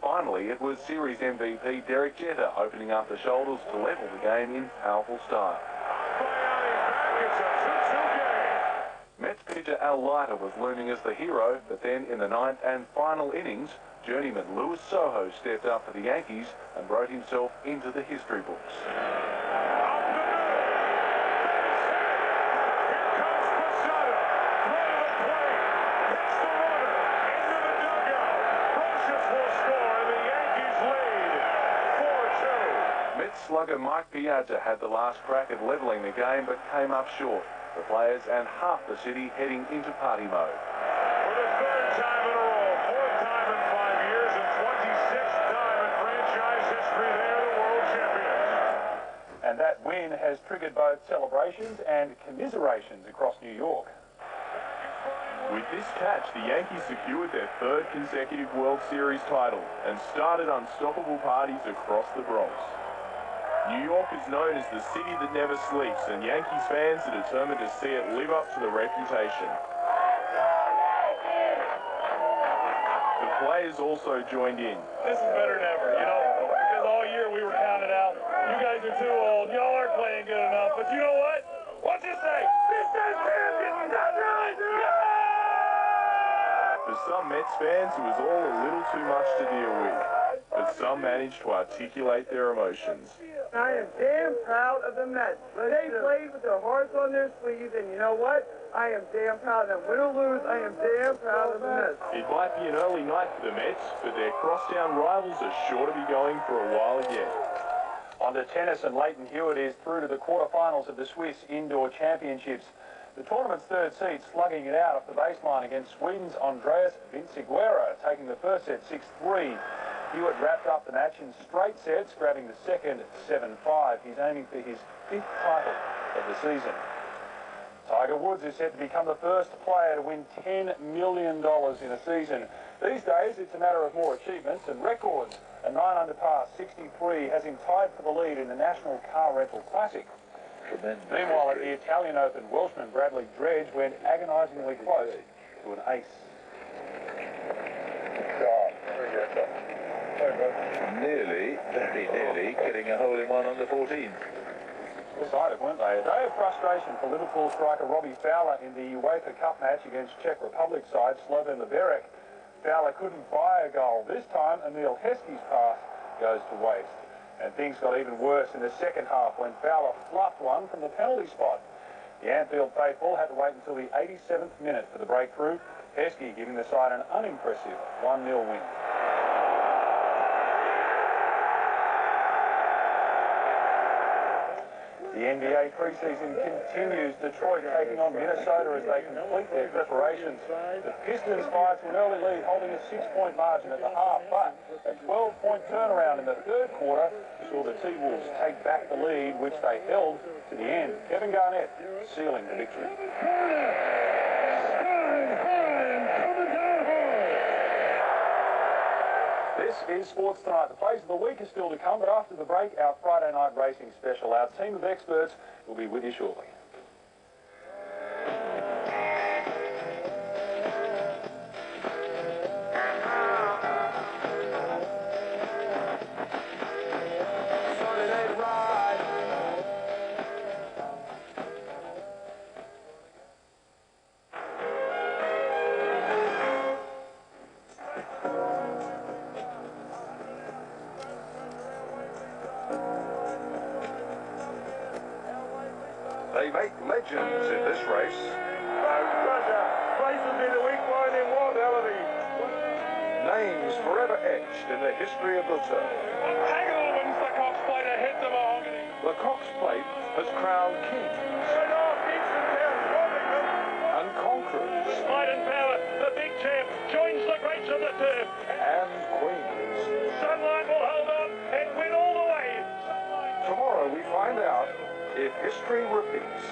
Finally, it was Series MVP Derek Jeter opening up the shoulders to level the game in powerful style. Mets pitcher Al Leiter was looming as the hero, but then in the 9th and final innings, journeyman Luis Sojo stepped up for the Yankees and wrote himself into the history books. Slugger Mike Piazza had the last crack at levelling the game but came up short. The players and half the city heading into party mode. For the 3rd time in a row, 4th time in 5 years, and 26th time in franchise history, they are the world champions. And that win has triggered both celebrations and commiserations across New York. With this catch, the Yankees secured their 3rd consecutive World Series title and started unstoppable parties across the Bronx. New York is known as the city that never sleeps, and Yankees fans are determined to see it live up to the reputation. The players also joined in. This is better than ever, you know, because all year we were counted out. You guys are too old. Y'all aren't playing good enough. But you know what? What's it say? This is champions. That's right. For some Mets fans, it was all a little too much to deal with, but some managed to articulate their emotions. I am damn proud of the Mets. They played with their hearts on their sleeves, and you know what? I am damn proud of them. Win or lose, I am damn proud of the Mets. It might be an early night for the Mets, but their crosstown rivals are sure to be going for a while yet. On to tennis, and Leighton Hewitt is through to the quarterfinals of the Swiss Indoor Championships. The tournament's 3rd seed slugging it out off the baseline against Sweden's Andreas Vinciguerra, taking the first set 6-3. Hewitt wrapped up the match in straight sets, grabbing the second 7-5. He's aiming for his 5th title of the season. Tiger Woods is set to become the first player to win $10 million in a season. These days, it's a matter of more achievements and records. A 9-under par 63 has him tied for the lead in the National Car Rental Classic. Meanwhile, at the Italian Open, Welshman Bradley Dredge went agonisingly close to an ace. Nearly, very nearly, getting a hole-in-one on the 14th. Excited, weren't they? A day of frustration for Liverpool striker Robbie Fowler in the UEFA Cup match against Czech Republic side Slovan Liberec. Fowler couldn't buy a goal. This time, Emil Heskey's pass goes to waste. And things got even worse in the second half when Fowler fluffed one from the penalty spot. The Anfield faithful had to wait until the 87th minute for the breakthrough, Heskey giving the side an unimpressive 1-0 win. The NBA preseason continues. Detroit taking on Minnesota as they complete their preparations. The Pistons fired to an early lead, holding a 6-point margin at the half, but a 12-point turnaround in the 3rd quarter saw the T-Wolves take back the lead, which they held to the end. Kevin Garnett sealing the victory. This is Sports Tonight. The plays of the week are still to come, but after the break, our Friday night racing special. Our team of experts will be with you shortly. They make legends in this race. Race will be the week line in one, Elodie. names forever etched in the history of the turf. Hagel wins the Cox Plate ahead to Mahogany. The Cox Plate has crowned kings and conquerors Might and power, the big champ, joins the greats of the turf. and queens. Sunlight will hold on and win all the way. Tomorrow we find out if history repeats.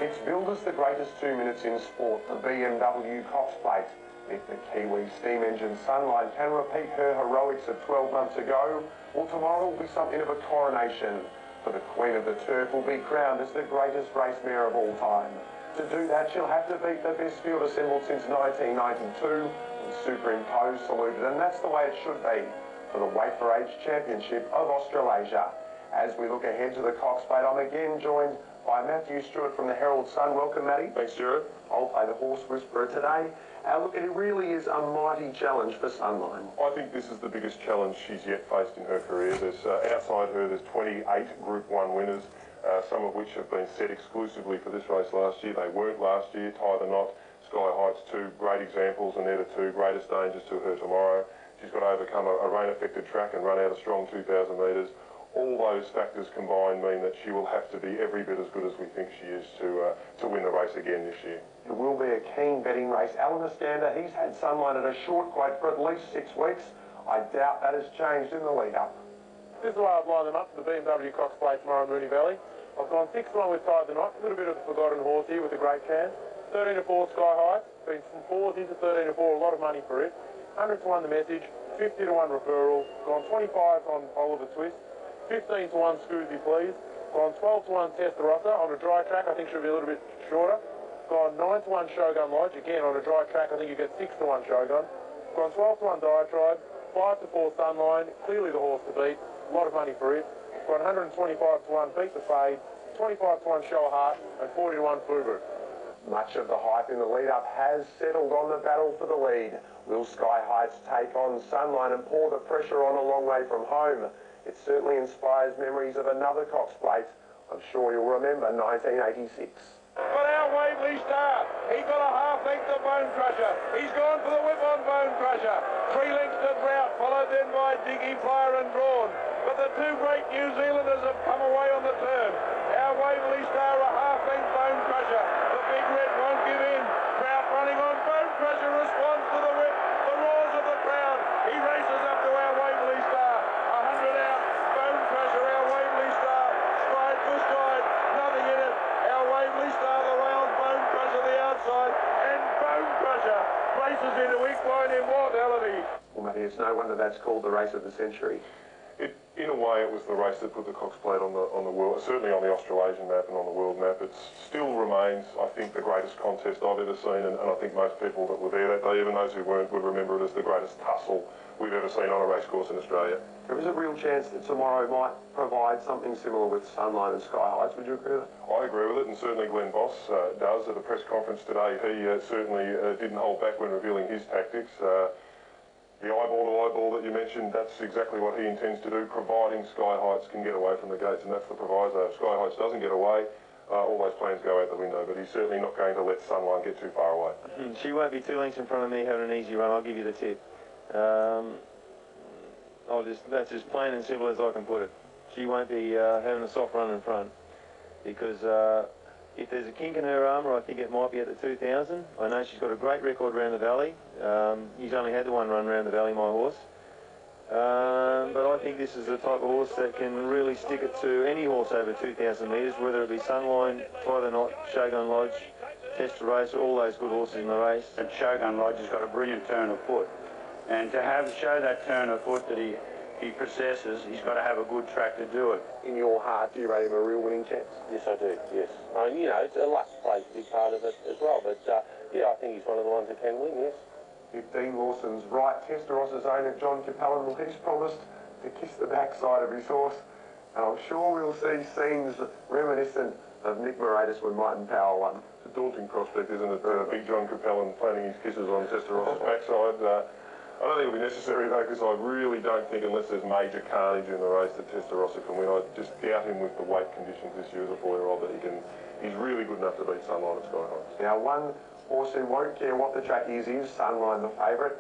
It's billed as the greatest 2 minutes in sport, the BMW Cox Plate. If the Kiwi steam engine Sunline can repeat her heroics of 12 months ago, well, tomorrow will be something of a coronation. For the Queen of the Turf will be crowned as the greatest race mare of all time. To do that, she'll have to beat the best field assembled since 1992, and superimposed, saluted, and that's the way it should be for the Weight for Age Championship of Australasia. As we look ahead to the Cox Plate, I'm again joined by Matthew Stewart from the Herald Sun. Welcome, Matty. Thanks, Stuart. I'll play the horse whisperer today. Look, it really is a mighty challenge for Sunline. I think this is the biggest challenge she's yet faced in her career. There's outside her, there's 28 Group 1 winners, some of which have been set exclusively for this race last year. They weren't last year. Tie the Knot, Sky Heights, two great examples, and they're the two greatest dangers to her tomorrow. She's got to overcome a rain-affected track and run out a strong 2,000 metres. All those factors combined mean that she will have to be every bit as good as we think she is to win the race again this year. It will be a keen betting race. Alan Astander, he's had Sunline at a short quote for at least 6 weeks. I doubt that has changed in the lead-up. This is the way I've lined them up for the BMW Cox Plate tomorrow in Moonee Valley. I've gone 6 along with Tie the Knot, a little bit of the forgotten horse here with a great chance. 13 to 4 Sky Heights, been from 4s into 13 to 4, a lot of money for it. 100 to 1 The Message, 50 to 1 Referral, gone 25 on Oliver Twist, 15 to 1 Scoozy Please, gone 12 to 1 Testarossa on a dry track, I think should be a little bit shorter. Gone 9 to 1 Shogun Lodge, again on a dry track, I think you get 6 to 1 Shogun. Gone 12 to 1 Diatribe, 5 to 4 Sunline, clearly the horse to beat, a lot of money for it. Gone 125 to 1 Beat the Fade, 25 to 1 Show a Heart, and 40 to 1 Fubu. Much of the hype in the lead-up has settled on the battle for the lead. Will Sky Heights take on Sunline and pour the pressure on a long way from home? It certainly inspires memories of another Cox Plate. I'm sure you'll remember 1986. But our Waverley Star, he got a half length of Bone Crusher. He's gone for the whip on Bone Crusher. 3 lengths to Drought, followed then by Diggy, Flyer and Drawn. But the two great New Zealanders have come away on the turn. Our Waverley Star, a half length Bone Crusher. The big red won't give in. Drought running on. Bone Crusher responds to the whip. The roars of the crowd. He races up to our Waverley Star. 100 out. Bone Crusher, our Waverley Star. Stride for stride. Nothing in it. Our Waverley Star, the rails, Bone Crusher the outside, and Bone Crusher races into equine immortality. Well, Matty, it's no wonder that's called the race of the century. In a way, it was the race that put the Cox Plate on the world, certainly on the Australasian map and on the world map. It still remains, I think, the greatest contest I've ever seen, and I think most people that were there that day, even those who weren't, would remember it as the greatest tussle we've ever seen on a racecourse in Australia. There is a real chance that tomorrow might provide something similar with Sunline and Sky Heights. Would you agree with that? I agree with it, and certainly Glenn Boss does. At a press conference today, he certainly didn't hold back when revealing his tactics. The eyeball that you mentioned, that's exactly what he intends to do, providing Sky Heights can get away from the gates, and that's the proviso. If Sky Heights doesn't get away, all those plans go out the window, but he's certainly not going to let Sunline get too far away. She won't be 2 lengths in front of me having an easy run, I'll give you the tip. That's as plain and simple as I can put it. She won't be having a soft run in front, because if there's a kink in her armour, I think it might be at the 2,000. I know she's got a great record around the valley. He's only had the one run around the valley, my horse. But I think this is the type of horse that can really stick it to any horse over 2,000 metres, whether it be Sunline, Tie the Knot, Shogun Lodge, Test Race, all those good horses in the race. And Shogun Lodge has got a brilliant turn of foot. And to show that turn of foot that he possesses, he's got to have a good track to do it. In your heart, do you rate him a real winning chance? Yes, I do, yes. You know, luck plays a big part of it as well, but yeah, I think he's one of the ones that can win, yes. 15 Lawson's right, Testarossa's owner, John Capellan, well, he's promised to kiss the backside of his horse, and I'm sure we'll see scenes reminiscent of Nick Moratis when Might and Power won. It's a daunting prospect, isn't it? Big John Capellan planning his kisses on Testarossa's backside. I don't think it'll be necessary though, because I really don't think, unless there's major carnage in the race, that Testarossa can win. I just doubt him with the weight conditions this year as a 4-year-old that he's really good enough to beat Sunline at Sky Heights. Now, one Horse who won't care what the track is Sunline, the favourite.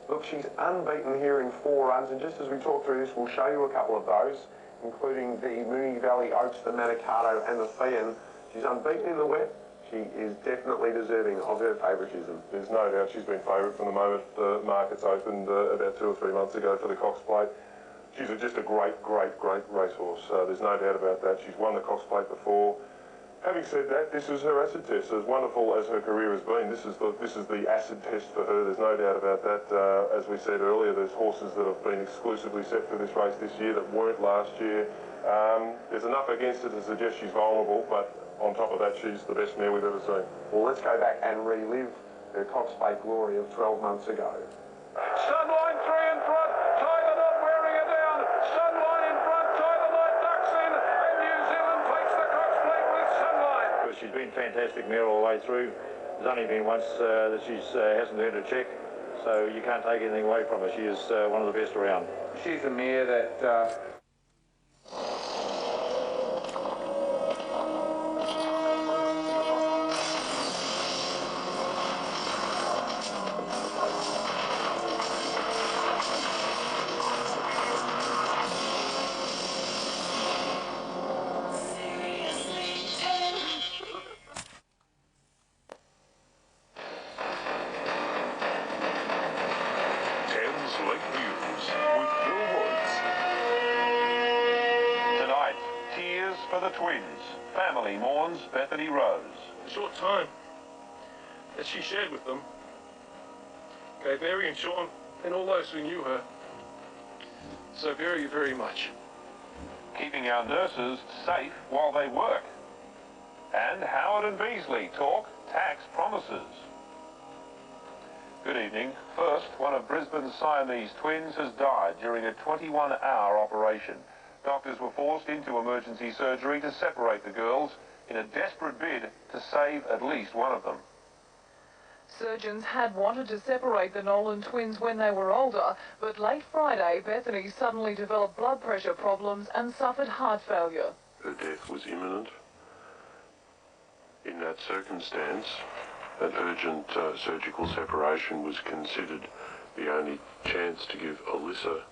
Look, she's unbeaten here in 4 runs, and just as we talk through this, we'll show you a couple of those, including the Moonee Valley Oaks, the Manicato and the Fian. She's unbeaten in the wet. She is definitely deserving of her favouritism. There's no doubt she's been favourite from the moment the markets opened about 2 or 3 months ago for the Cox Plate. She's just a great racehorse. There's no doubt about that. She's won the Cox Plate before. Having said that, this is her acid test. As wonderful as her career has been, this is the acid test for her. There's no doubt about that. As we said earlier, there's horses that have been exclusively set for this race this year that weren't last year. There's enough against her to suggest she's vulnerable, but on top of that, she's the best mare we've ever seen. Well, let's go back and relive her Cox Plate glory of 12 months ago. Sunline 3 in front, tie the knot, wearing it down. Sunline in front, tie the knot, ducks in, and New Zealand takes the Cox Plate with Sunline. She's been fantastic mare all the way through. There's only been once that she hasn't earned a check, so you can't take anything away from her. She is one of the best around. She's a mare that for the twins. Family mourns Bethany Rose. The short time that she shared with them gave Mary and Sean and all those who knew her so very much. Keeping our nurses safe while they work. And Howard and Beasley talk tax promises. Good evening. First, one of Brisbane's Siamese twins has died during a 21-hour operation. Doctors were forced into emergency surgery to separate the girls in a desperate bid to save at least one of them. Surgeons had wanted to separate the Nolan twins when they were older, but late Friday, Bethany suddenly developed blood pressure problems and suffered heart failure. Her death was imminent. In that circumstance, an urgent surgical separation was considered the only chance to give Alyssa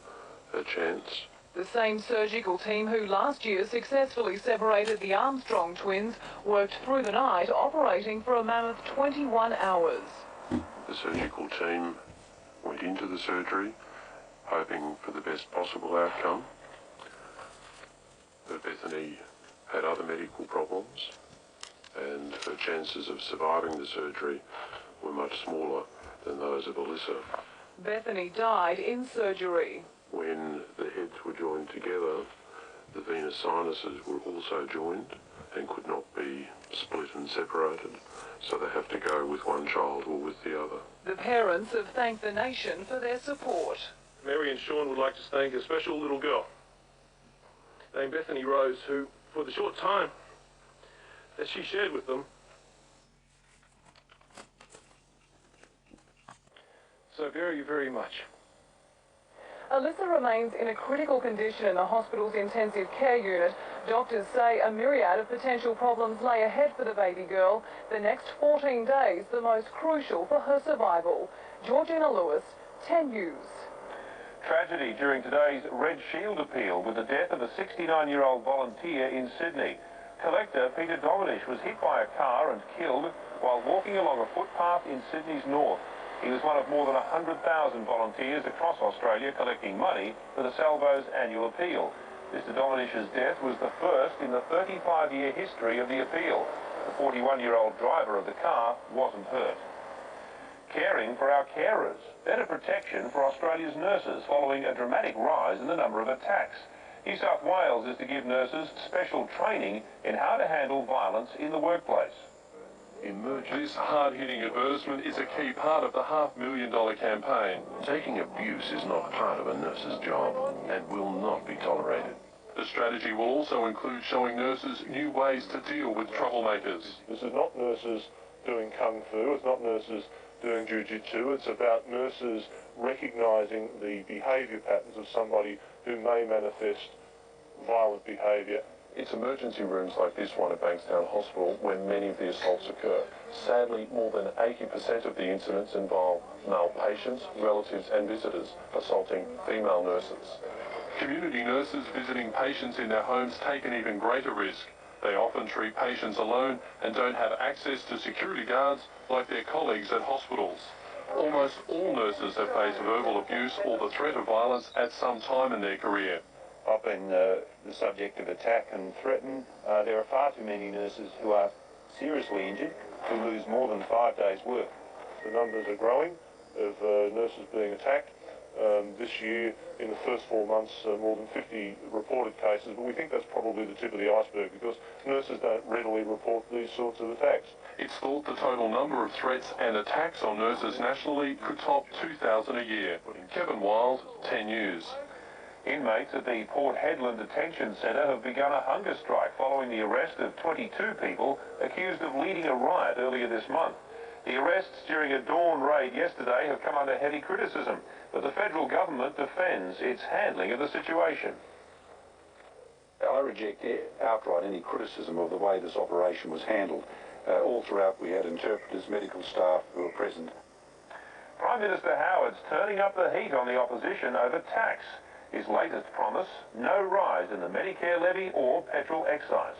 a chance. The same surgical team who last year successfully separated the Armstrong twins worked through the night, operating for a mammoth 21 hours. The surgical team went into the surgery hoping for the best possible outcome. But Bethany had other medical problems, and her chances of surviving the surgery were much smaller than those of Alyssa. Bethany died in surgery. When the heads were joined together, the venous sinuses were also joined and could not be split and separated, so they have to go with one child or with the other. The parents have thanked the nation for their support. Mary and Sean would like to thank a special little girl named Bethany Rose, who, for the short time that she shared with them, so very much. Alyssa remains in a critical condition in the hospital's intensive care unit. Doctors say a myriad of potential problems lay ahead for the baby girl. The next 14 days, the most crucial for her survival. Georgina Lewis, 10 News. Tragedy during today's Red Shield appeal with the death of a 69-year-old volunteer in Sydney. Collector Peter Dominish was hit by a car and killed while walking along a footpath in Sydney's north. He was one of more than 100,000 volunteers across Australia collecting money for the Salvo's annual appeal. Mr Dominish's death was the first in the 35-year history of the appeal. The 41-year-old driver of the car wasn't hurt. Caring for our carers. Better protection for Australia's nurses following a dramatic rise in the number of attacks. New South Wales is to give nurses special training in how to handle violence in the workplace. This hard-hitting advertisement is a key part of the $500,000 campaign. Taking abuse is not part of a nurse's job and will not be tolerated. The strategy will also include showing nurses new ways to deal with troublemakers. This is not nurses doing kung fu, it's not nurses doing jiu-jitsu, it's about nurses recognising the behaviour patterns of somebody who may manifest violent behaviour It's emergency rooms like this one at Bankstown Hospital where many of the assaults occur. Sadly, more than 80% of the incidents involve male patients, relatives and visitors assaulting female nurses. Community nurses visiting patients in their homes take an even greater risk. They often treat patients alone and don't have access to security guards like their colleagues at hospitals. Almost all nurses have faced verbal abuse or the threat of violence at some time in their career. I've been the subject of attack and threatened. There are far too many nurses who are seriously injured who lose more than 5 days' work. The numbers are growing of nurses being attacked. This year, in the first 4 months, more than 50 reported cases, but we think that's probably the tip of the iceberg because nurses don't readily report these sorts of attacks. It's thought the total number of threats and attacks on nurses nationally could top 2,000 a year. Kevin Wild, 10 News. Inmates at the Port Hedland Detention Centre have begun a hunger strike following the arrest of 22 people accused of leading a riot earlier this month. The arrests during a dawn raid yesterday have come under heavy criticism, but the federal government defends its handling of the situation. I reject outright any criticism of the way this operation was handled. All throughout we had interpreters, medical staff who were present. Prime Minister Howard's turning up the heat on the opposition over tax. His latest promise, no rise in the Medicare levy or petrol excise.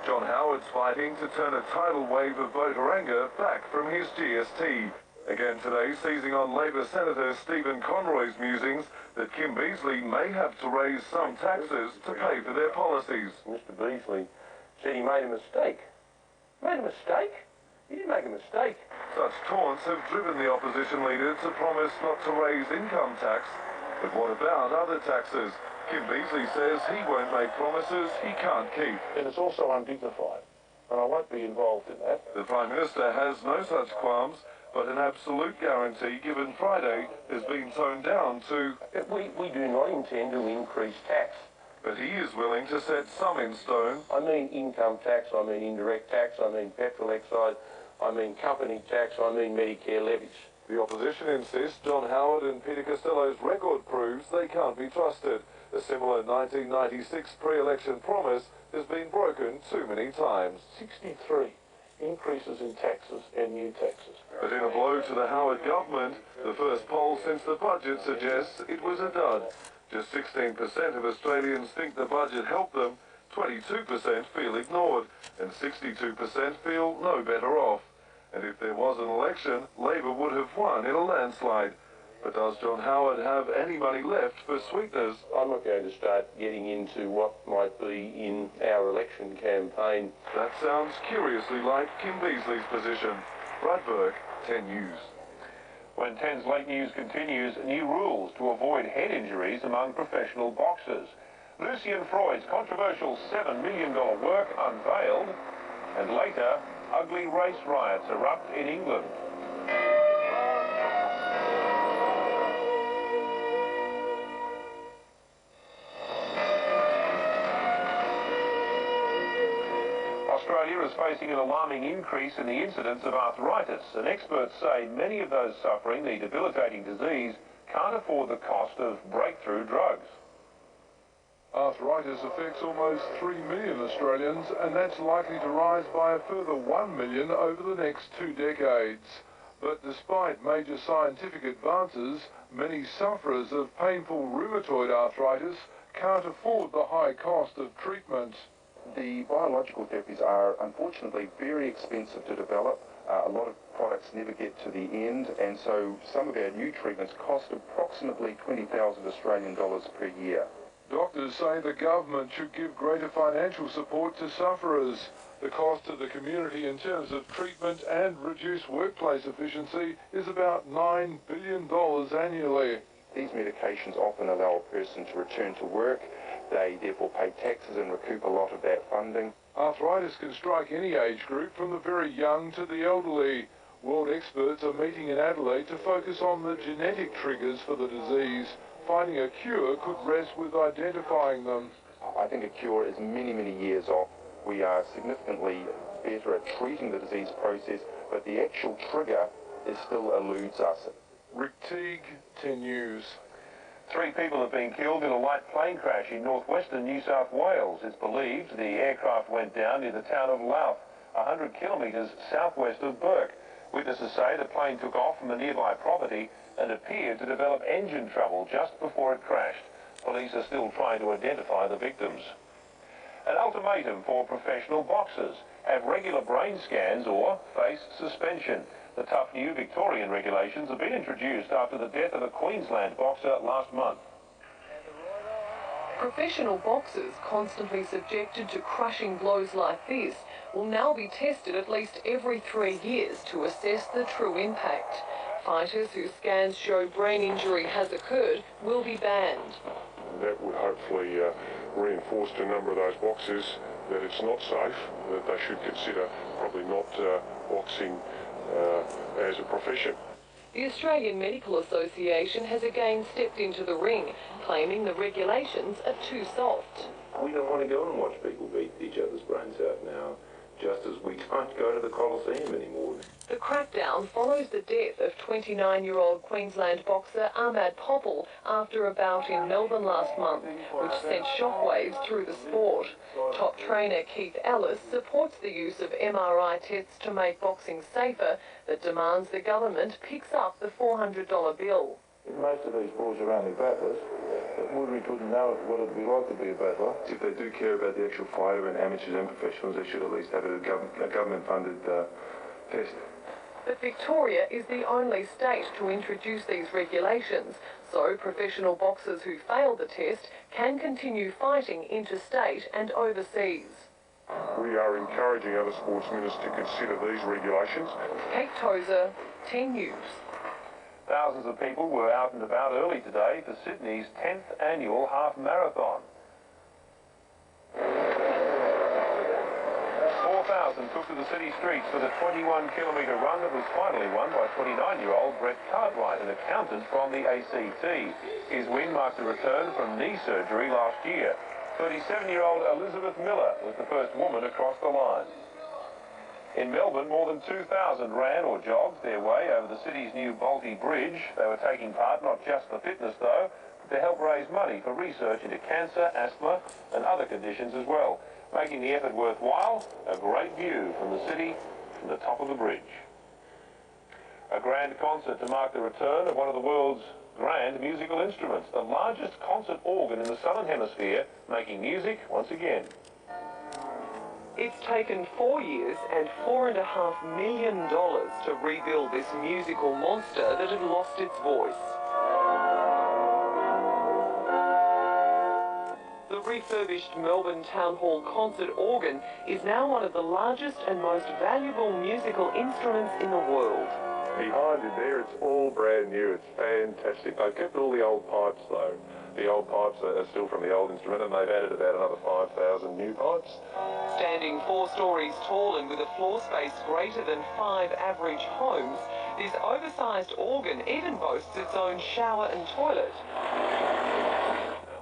John Howard's fighting to turn a tidal wave of voter anger back from his GST. Again today, seizing on Labor Senator Stephen Conroy's musings that Kim Beazley may have to raise some taxes to pay for their policies. Mr Beazley said he made a mistake. Made a mistake? He didn't make a mistake. Such taunts have driven the opposition leader to promise not to raise income tax. But what about other taxes? Kim Beazley says he won't make promises he can't keep. And it's also undignified, and I won't be involved in that. The Prime Minister has no such qualms, but an absolute guarantee given Friday has been toned down to... We do not intend to increase tax. But he is willing to set some in stone. I mean income tax, I mean indirect tax, I mean petrol excise, I mean company tax, I mean Medicare levies. The opposition insists John Howard and Peter Costello's record proves they can't be trusted. A similar 1996 pre-election promise has been broken too many times. 63 increases in taxes and new taxes. But in a blow to the Howard government, the first poll since the budget suggests it was a dud. Just 16% of Australians think the budget helped them, 22% feel ignored, and 62% feel no better off. And if there was an election, Labor would have won in a landslide. But does John Howard have any money left for sweeteners? I'm not going to start getting into what might be in our election campaign. That sounds curiously like Kim Beazley's position. Brad Burke, 10 News. When 10's late news continues, new rules to avoid head injuries among professional boxers. Lucian Freud's controversial $7 million work unveiled, and later, ugly race riots erupt in England. Australia is facing an alarming increase in the incidence of arthritis, and experts say many of those suffering the debilitating disease can't afford the cost of breakthrough drugs. Arthritis affects almost 3 million Australians, and that's likely to rise by a further 1 million over the next 2 decades. But despite major scientific advances, many sufferers of painful rheumatoid arthritis can't afford the high cost of treatment. The biological therapies are unfortunately very expensive to develop. A lot of products never get to the end, and so some of our new treatments cost approximately 20,000 Australian dollars per year. Doctors say the government should give greater financial support to sufferers. The cost to the community in terms of treatment and reduced workplace efficiency is about $9 billion annually. These medications often allow a person to return to work. They therefore pay taxes and recoup a lot of that funding. Arthritis can strike any age group, from the very young to the elderly. World experts are meeting in Adelaide to focus on the genetic triggers for the disease. Finding a cure could rest with identifying them. I think a cure is many, many years off. We are significantly better at treating the disease process, but the actual trigger still eludes us. Rick Teague, 10 News. 3 people have been killed in a light plane crash in northwestern New South Wales. It's believed the aircraft went down near the town of Louth, 100 kilometres southwest of Burke. Witnesses say the plane took off from a nearby property and appeared to develop engine trouble just before it crashed. Police are still trying to identify the victims. An ultimatum for professional boxers: have regular brain scans or face suspension. The tough new Victorian regulations have been introduced after the death of a Queensland boxer last month. Professional boxers constantly subjected to crushing blows like this will now be tested at least every 3 years to assess the true impact. Fighters whose scans show brain injury has occurred will be banned. That would hopefully reinforce to a number of those boxers that it's not safe, that they should consider probably not boxing as a profession. The Australian Medical Association has again stepped into the ring, claiming the regulations are too soft. We don't want to go and watch people beat each other's brains out now, just as we can't go to the Coliseum anymore. The crackdown follows the death of 29-year-old Queensland boxer Ahmad Popple after a bout in Melbourne last month, which sent shockwaves through the sport. Top trainer Keith Ellis supports the use of MRI tests to make boxing safer, but demands the government picks up the $400 bill. Most of these boys are only battlers, but Woodridge wouldn't know what it would be like to be a battler. If they do care about the actual fighter and amateurs and professionals, they should at least have a government-funded test. But Victoria is the only state to introduce these regulations, so professional boxers who fail the test can continue fighting interstate and overseas. We are encouraging other sports ministers to consider these regulations. Kate Tozer, 10 News. Thousands of people were out and about early today for Sydney's 10th annual half marathon. 4,000 took to the city streets for the 21-kilometre run that was finally won by 29-year-old Brett Cartwright, an accountant from the ACT. His win marked a return from knee surgery last year. 37-year-old Elizabeth Miller was the first woman across the line. In Melbourne, more than 2,000 ran or jogged their way over the city's new Balti Bridge. They were taking part not just for fitness, though, but to help raise money for research into cancer, asthma and other conditions as well, making the effort worthwhile. A great view from the city from the top of the bridge. A grand concert to mark the return of one of the world's grand musical instruments, the largest concert organ in the Southern Hemisphere, making music once again. It's taken 4 years and $4.5 million to rebuild this musical monster that had lost its voice. The refurbished Melbourne Town Hall concert organ is now one of the largest and most valuable musical instruments in the world. Behind it there, it's all brand new. It's fantastic. They've kept all the old pipes, though. The old pipes are still from the old instrument, and they've added about another 5,000 new pipes. Standing 4 stories tall and with a floor space greater than 5 average homes, this oversized organ even boasts its own shower and toilet.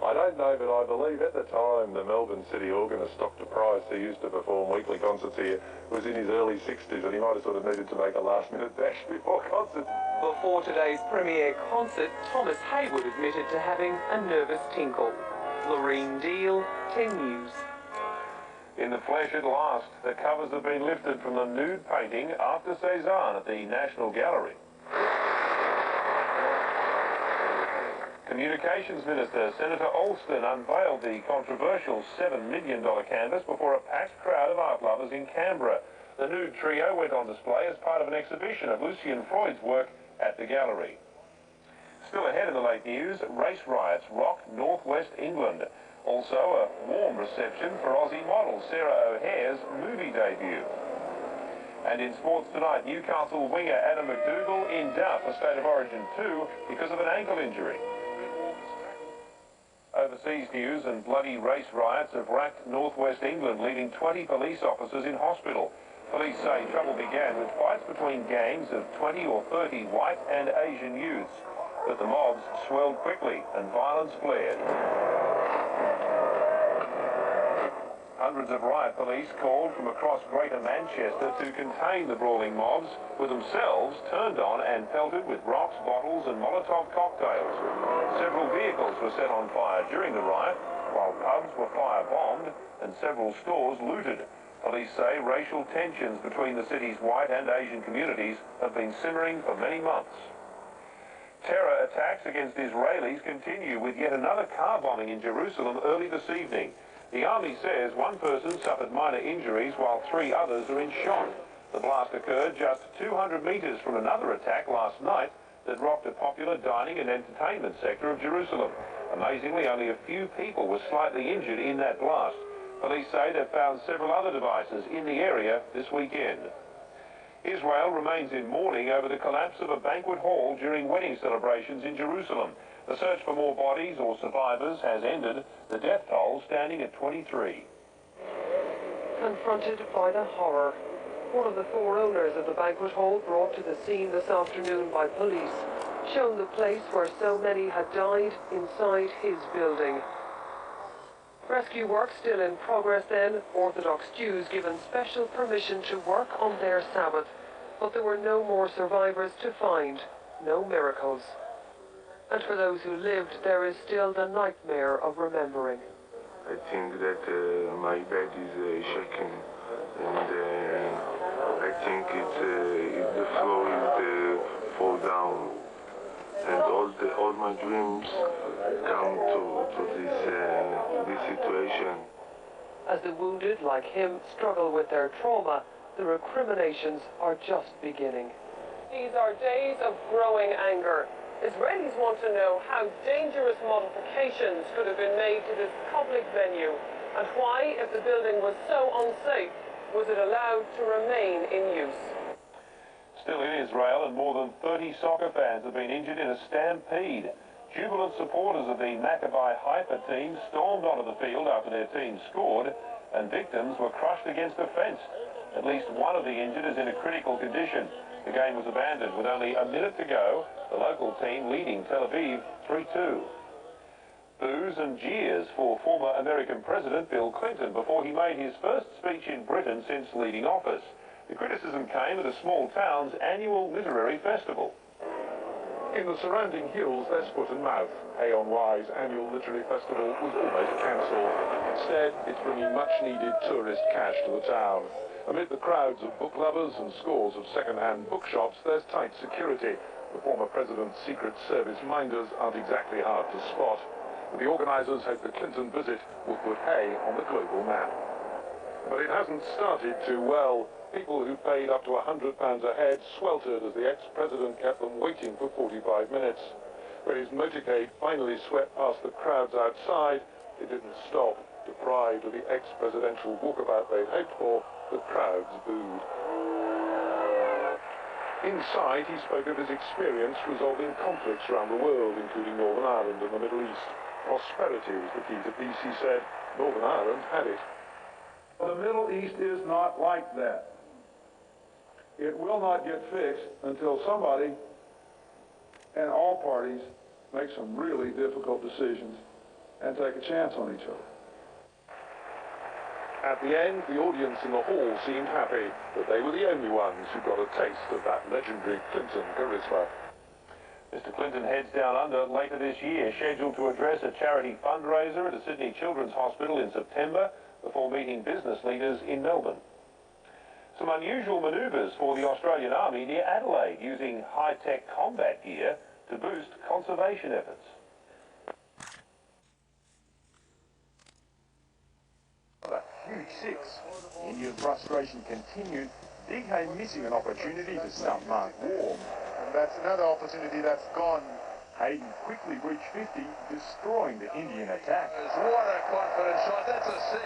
I don't know, but I believe at the time the Melbourne City organist, Dr. Price, who used to perform weekly concerts here, was in his early 60s, and he might have sort of needed to make a last-minute dash before concert. Before today's premiere concert, Thomas Haywood admitted to having a nervous tinkle. Loreen Deal, 10 News. In the flesh at last, the covers have been lifted from the nude painting After Cézanne at the National Gallery. Communications Minister Senator Alston unveiled the controversial $7 million canvas before a packed crowd of art lovers in Canberra. The nude trio went on display as part of an exhibition of Lucian Freud's work at the gallery. Still ahead in the late news, race riots rocked northwest England. Also a warm reception for Aussie model Sarah O'Hare's movie debut. And in sports tonight, Newcastle winger Adam McDougall in doubt for State of Origin 2 because of an ankle injury. Overseas news, and bloody race riots have racked northwest England, leaving 20 police officers in hospital. Police say trouble began with fights between gangs of 20 or 30 white and Asian youths. But the mobs swelled quickly and violence flared. Hundreds of riot police called from across Greater Manchester to contain the brawling mobs, were themselves turned on and pelted with rocks, bottles and Molotov cocktails. Several vehicles were set on fire during the riot, while pubs were firebombed and several stores looted. Police say racial tensions between the city's white and Asian communities have been simmering for many months. Terror attacks against Israelis continue with yet another car bombing in Jerusalem early this evening. The army says one person suffered minor injuries while 3 others are in shock. The blast occurred just 200 metres from another attack last night that rocked a popular dining and entertainment sector of Jerusalem. Amazingly, only a few people were slightly injured in that blast. Police say they've found several other devices in the area this weekend. Israel remains in mourning over the collapse of a banquet hall during wedding celebrations in Jerusalem. The search for more bodies or survivors has ended, the death toll standing at 23. Confronted by the horror, one of the 4 owners of the banquet hall brought to the scene this afternoon by police, shown the place where so many had died inside his building. Rescue work still in progress then, Orthodox Jews given special permission to work on their Sabbath, but there were no more survivors to find, no miracles. And for those who lived, there is still the nightmare of remembering. I think that my bed is shaking, and I think the floor is fall down, and all my dreams come to this situation. As the wounded, like him, struggle with their trauma, the recriminations are just beginning. These are days of growing anger. Israelis want to know how dangerous modifications could have been made to this public venue, and why, if the building was so unsafe, was it allowed to remain in use. Still in Israel, and more than 30 soccer fans have been injured in a stampede. Jubilant supporters of the Maccabi Haifa team stormed onto the field after their team scored, and victims were crushed against a fence. At least one of the injured is in a critical condition. The game was abandoned with only a minute to go, the local team leading Tel Aviv 3-2. Boos and jeers for former American President Bill Clinton before he made his first speech in Britain since leaving office. The criticism came at a small town's annual literary festival. In the surrounding hills, there's foot and mouth. AONY's annual literary festival was almost cancelled. Instead, it's bringing much-needed tourist cash to the town. Amid the crowds of book lovers and scores of second-hand bookshops, there's tight security. The former president's Secret Service minders aren't exactly hard to spot. But the organisers hope the Clinton visit will put hay on the global map. But it hasn't started too well. People who paid up to £100 a head sweltered as the ex-president kept them waiting for 45 minutes. When his motorcade finally swept past the crowds outside, it didn't stop. Deprived of the ex-presidential walkabout they'd hoped for, the crowds booed. Inside, he spoke of his experience resolving conflicts around the world, including Northern Ireland and the Middle East. Prosperity was the key to peace, he said. Northern Ireland had it. The Middle East is not like that. It will not get fixed until somebody and all parties make some really difficult decisions and take a chance on each other. At the end, the audience in the hall seemed happy that they were the only ones who got a taste of that legendary Clinton charisma. Mr. Clinton heads down under later this year, scheduled to address a charity fundraiser at a Sydney Children's Hospital in September before meeting business leaders in Melbourne. Some unusual manoeuvres for the Australian Army near Adelaide, using high-tech combat gear to boost conservation efforts. A huge 6. Indian frustration continued. Big Hay missing an opportunity to stump Mark Warm. And that's another opportunity that's gone. Hayden quickly breached 50, destroying the Indian attack. What a confident shot. That's a 6.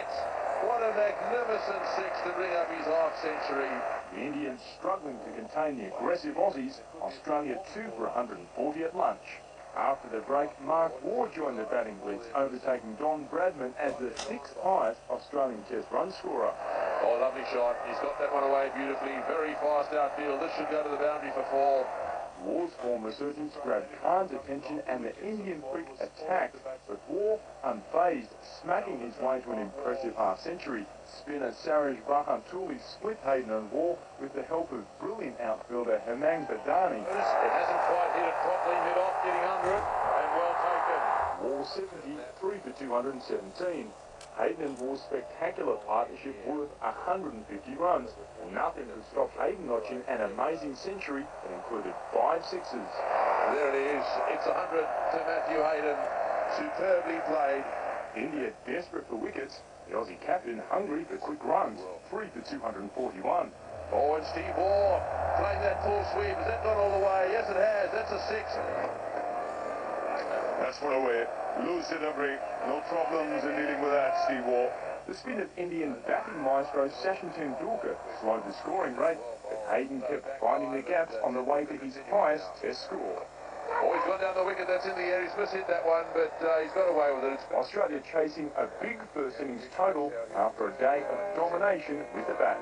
What a magnificent 6 to bring up his half-century. The Indians struggling to contain the aggressive Aussies. Australia 2 for 140 at lunch. After the break, Mark Ward joined the batting blitz, overtaking Don Bradman as the 6th highest Australian Test run scorer. Oh, lovely shot. He's got that one away beautifully. Very fast outfield. This should go to the boundary for 4. War's form resurgence grabbed Khan's attention and the Indian prick attacked, but War unfazed, smacking his way to an impressive half-century. Spinner Saraj Bahartuli split Hayden and War with the help of brilliant outfielder Hemang Badani. It hasn't quite hit it properly, mid-off, getting under it, and well taken. War 73 for 217. Hayden and War's spectacular partnership worth 150 runs. Nothing could stop Hayden notching an amazing century that included 5 sixes. There it is. It's 100 to Matthew Hayden. Superbly played. India desperate for wickets. The Aussie captain hungry for quick runs. 3 for 241. Oh, and Steve Waugh playing that full sweep. Has that gone all the way? Yes, it has. That's a 6. That's one away. Loose delivery. No problems in dealing with that, Steve Waugh. The spin of Indian batting maestro Sachin Tendulkar slowed the scoring rate, but Hayden kept finding the gaps on the way to his highest test score. Oh, he's gone down the wicket. That's in the air. He's mishit that one, but he's got away with it. Australia chasing a big first innings total after a day of domination with the bat.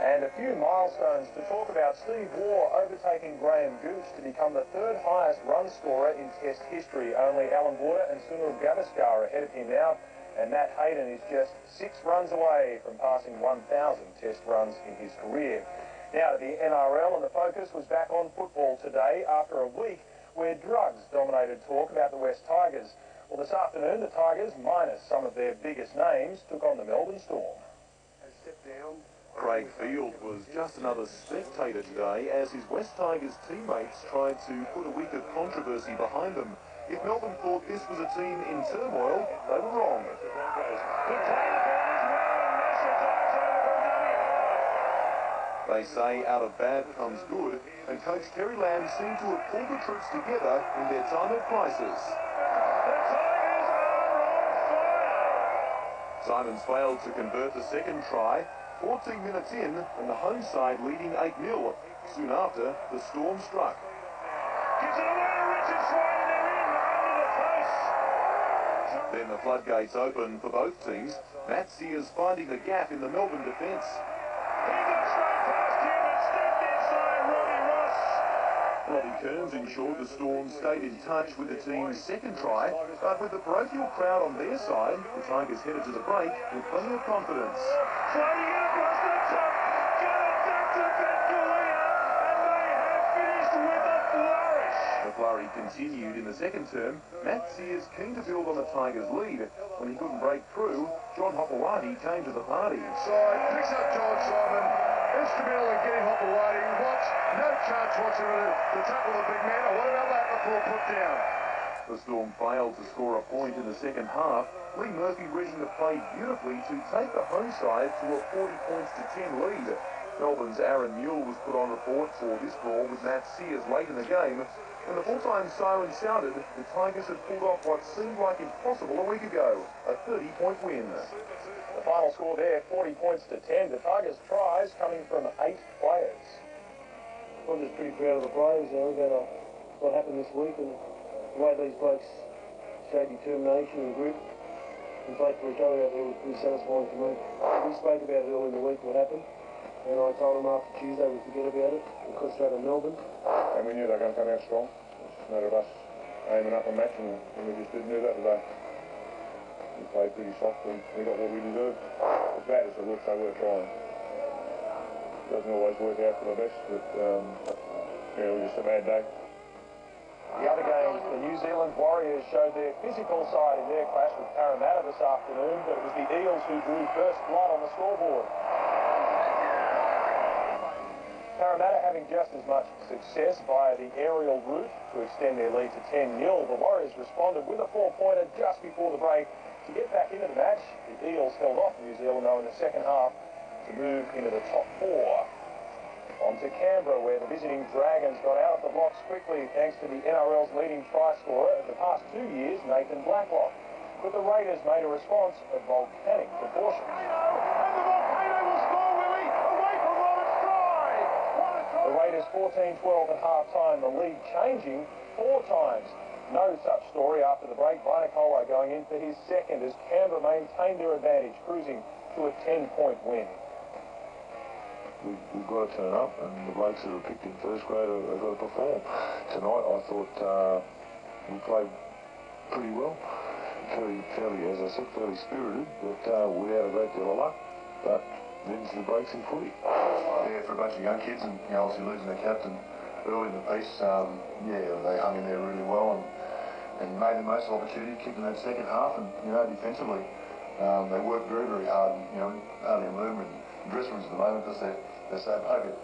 And a few milestones to talk about. Steve Waugh overtaking Graham Gooch to become the third highest run scorer in Test history. Only Alan Border and Sunil Gavaskar are ahead of him now. And Matt Hayden is just 6 runs away from passing 1,000 Test runs in his career. Now to the NRL, and the focus was back on football today after a week where drugs dominated talk about the West Tigers. Well, this afternoon, the Tigers, minus some of their biggest names, took on the Melbourne Storm. Craig Field was just another spectator today as his West Tigers teammates tried to put a week of controversy behind them. If Melbourne thought this was a team in turmoil, they were wrong. They say out of bad comes good, and coach Terry Lamb seemed to have pulled the troops together in their time of crisis. Simons failed to convert the second try, 14 minutes in, and the home side leading 8-0. Soon after, the Storm struck. Gives it away to Richard Swain, and they're in under the face. Then the floodgates open for both teams. Matt Sears finding the gap in the Melbourne defence. He got straight past him and stepped inside Robbie Ross. Robbie Kearns ensured the Storm stayed in touch with the team's second try, but with the parochial crowd on their side, the Tigers headed to the break with plenty of confidence. Sliding it across the top, got it back to Bengalina, and they have finished with a flourish. The flurry continued in the second term. Matt Sears keen to build on the Tigers' lead. When he couldn't break through, John Hopewadi came to the party. Side picks up John Simon, instrumental in getting Hopewadi. Watch, no chance whatsoever to tackle the big man. What about that before put down? The Storm failed to score a point in the second half. Lee Murphy reading the play beautifully to take the home side to a 40-10 lead. Melbourne's Aaron Newell was put on report for this brawl with Matt Sears late in the game. When the full-time siren sounded, the Tigers had pulled off what seemed like impossible a week ago, a 30-point win. The final score there, 40-10. The Tigers' tries coming from 8 players. I'm just pretty proud of the players about what happened this week and the way these blokes showed determination and grit and played for each other out there was pretty satisfying for me. We spoke about it early in the week, what happened, and I told them after Tuesday we forget about it and concentrate on Melbourne. And we knew they were going to come out strong. It's just a matter of us aiming up a match, and we just didn't do that today. We played pretty soft and we got what we deserved. As bad as it looks, they were trying. It doesn't always work out for the best, but yeah, it was just a bad day. The other games, the New Zealand Warriors showed their physical side in their clash with Parramatta this afternoon, but it was the Eels who drew first blood on the scoreboard. Parramatta having just as much success via the aerial route to extend their lead to 10-0. The Warriors responded with a 4-pointer just before the break to get back into the match. The Eels held off New Zealand though in the second half to move into the top 4. On to Canberra, where the visiting Dragons got out of the blocks quickly thanks to the NRL's leading try scorer of the past 2 years, Nathan Blacklock. But the Raiders made a response of volcanic proportions. The Raiders 14-12 at half-time, the lead changing 4 times. No such story after the break. Vainikolo going in for his second as Canberra maintained their advantage, cruising to a 10-point win. we've got to turn up, and the blokes that are picked in first grade, they've got to perform. Tonight, I thought we played pretty well, fairly, as I said, fairly spirited, but we had a great deal of luck. But them's the breaks in footy. Yeah, for a bunch of young kids, and obviously losing their captain early in the piece, they hung in there really well and made the most of the opportunity, kicked in that second half, and defensively, they worked very, very hard, and hardly a movement in dressing rooms at the moment because they're so focused.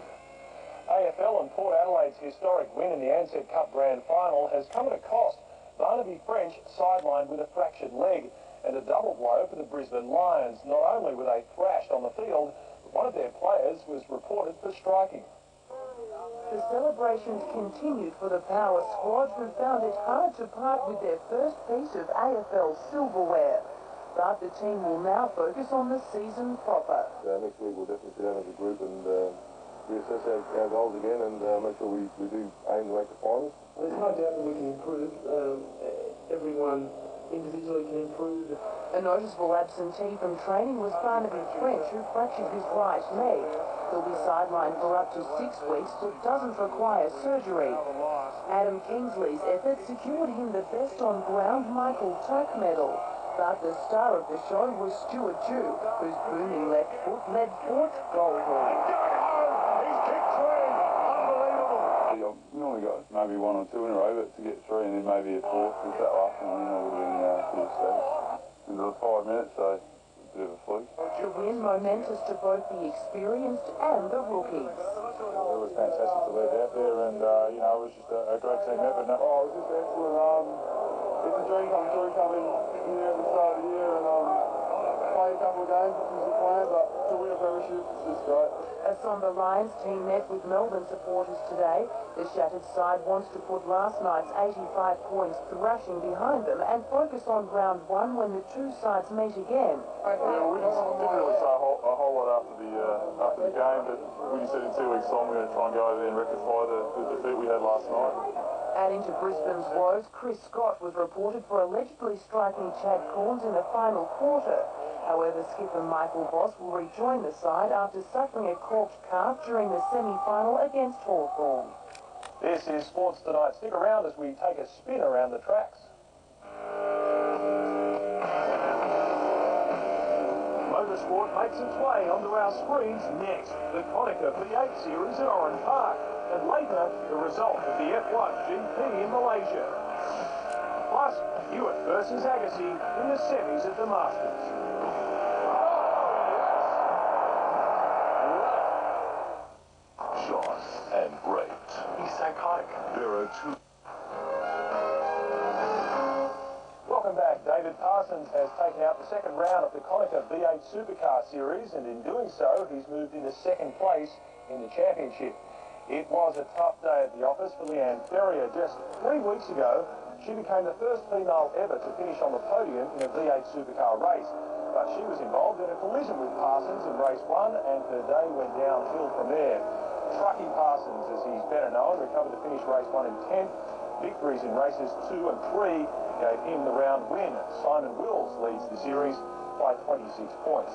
AFL and Port Adelaide's historic win in the Ansett Cup Grand Final has come at a cost. Barnaby French sidelined with a fractured leg, and a double blow for the Brisbane Lions. Not only were they thrashed on the field, but one of their players was reported for striking. The celebrations continued for the Power squad, who found it hard to part with their first piece of AFL silverware. But the team will now focus on the season proper. Next week we'll definitely sit down as a group and reassess our goals again and make sure we do aim to make the finals. There's no doubt that we can improve. Everyone individually can improve. A noticeable absentee from training was Barnaby French, who fractured his right leg. He'll be sidelined for up to 6 weeks, but doesn't require surgery. Adam Kingsley's effort secured him the Best on Ground Michael Tuck medal. But the star of the show was Stuart Dew, whose booming left foot led Port goal haul. He's kicked 3. Unbelievable. We normally got maybe 1 or 2 in a row, but to get 3 and then maybe a 4th with that last one, I would have been pretty ecstatic. Into the 5 minutes, so a bit of a fluke. The win momentous to both the experienced and the rookies. It was fantastic to lead out there, and it was just a great team effort. It was just excellent. It's a dream come true coming here at the start of the year and play a couple of games, which was the plan, but to win a premiership is just great. A sombre Lions team met with Melbourne supporters today. The shattered side wants to put last night's 85 points thrashing behind them and focus on round 1 when the two sides meet again. Yeah, we didn't really say a whole lot after the game, but we just said in 2 weeks' time we're going to try and go over there and rectify the defeat we had last night. Adding to Brisbane's woes, Chris Scott was reported for allegedly striking Chad Corns in the final quarter. However, skipper Michael Voss will rejoin the side after suffering a corked calf during the semi-final against Hawthorn. This is Sports Tonight. Stick around as we take a spin around the tracks. Motorsport makes its way onto our screens next. The Konica V8 Series at Oran Park. And later, the result of the F1 GP in Malaysia. Plus, Hewitt versus Agassi in the semis at the Masters. Shot and braked. He's psychotic. There are 2. Welcome back. David Parsons has taken out the second round of the Konica V8 Supercar Series, and in doing so, he's moved into second place in the championship. It was a tough day at the office for Leanne Ferrier. Just 3 weeks ago, she became the first female ever to finish on the podium in a V8 supercar race. But she was involved in a collision with Parsons in race 1, and her day went downhill from there. Truckee Parsons, as he's better known, recovered to finish race 1 in 10th. Victories in races 2 and 3 gave him the round win. Simon Wills leads the series by 26 points.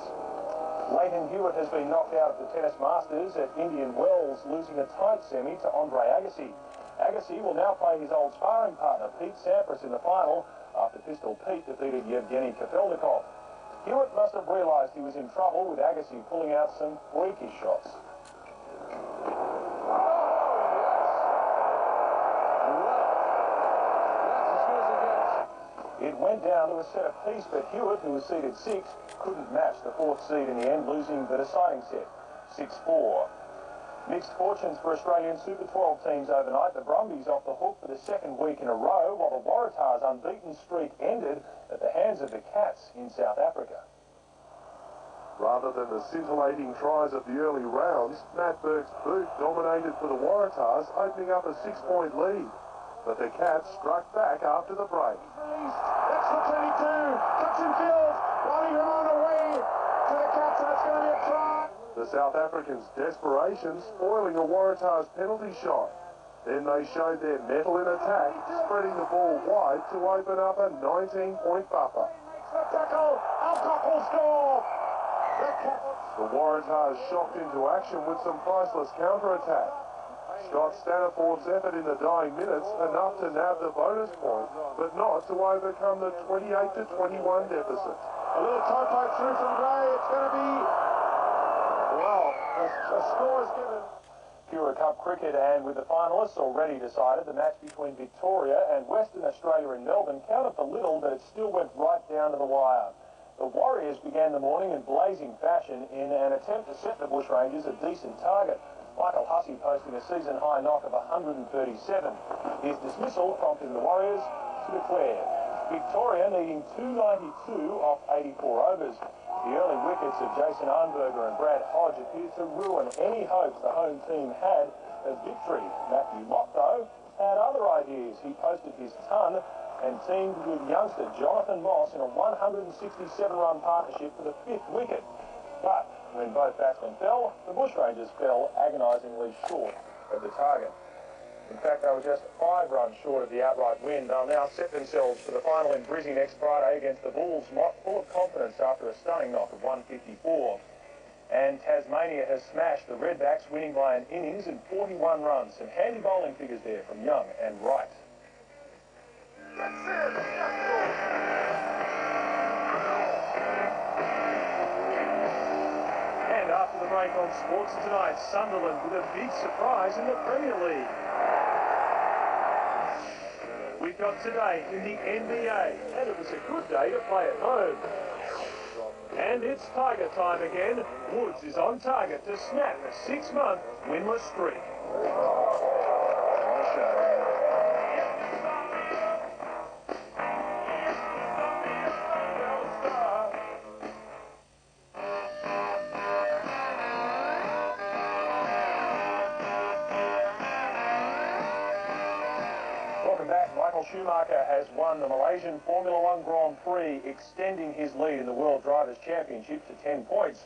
Leighton Hewitt has been knocked out at the Tennis Masters at Indian Wells, losing a tight semi to Andre Agassi. Agassi will now play his old sparring partner, Pete Sampras, in the final after Pistol Pete defeated Yevgeny Kafelnikov. Hewitt must have realised he was in trouble with Agassi pulling out some freakish shots. It went down to a set apiece, but Hewitt, who was seeded 6th, couldn't match the 4th seed in the end, losing the deciding set, 6-4. Mixed fortunes for Australian Super 12 teams overnight. The Brumbies off the hook for the 2nd week in a row, while the Waratahs' unbeaten streak ended at the hands of the Cats in South Africa. Rather than the scintillating tries of the early rounds, Matt Burke's boot dominated for the Waratahs, opening up a 6-point lead. But the Cats struck back after the break. That's the 22. Touching field. Running on away to the Cats. That's going to be a try. The South Africans' desperation spoiling a Waratahs penalty shot. Then they showed their mettle in attack, spreading the ball wide to open up a 19-point buffer. The tackle. Alcock will score. The Waratahs shocked into action with some priceless counter-attack. Scott Staniford's effort in the dying minutes enough to nab the bonus point, but not to overcome the 28-21 deficit. A little toe through from Gray. It's going to be... Well, a score is given. Pura Cup cricket, and with the finalists already decided, the match between Victoria and Western Australia in Melbourne counted for little, but it still went right down to the wire. The Warriors began the morning in blazing fashion in an attempt to set the Bushrangers a decent target. Michael Hussey posting a season-high knock of 137. His dismissal prompting the Warriors to declare. Victoria needing 292 off 84 overs. The early wickets of Jason Arnberger and Brad Hodge appeared to ruin any hopes the home team had of victory. Matthew Mott, though, had other ideas. He posted his ton and teamed with youngster Jonathan Moss in a 167-run partnership for the 5th wicket. But when both batsmen fell, the Bushrangers fell agonisingly short of the target. In fact, they were just 5 runs short of the outright win. They'll now set themselves for the final in Brizzy next Friday against the Bulls, full of confidence after a stunning knock of 154. And Tasmania has smashed the Redbacks, winning by an innings and 41 runs. Some handy bowling figures there from Young and Wright. And after the break on Sports Tonight, Sunderland with a big surprise in the Premier League. We've got today in the NBA, and it was a good day to play at home. And it's Tiger time again. Woods is on target to snap a 6-month winless streak. Schumacher has won the Malaysian Formula One Grand Prix, extending his lead in the World Drivers' Championship to 10 points.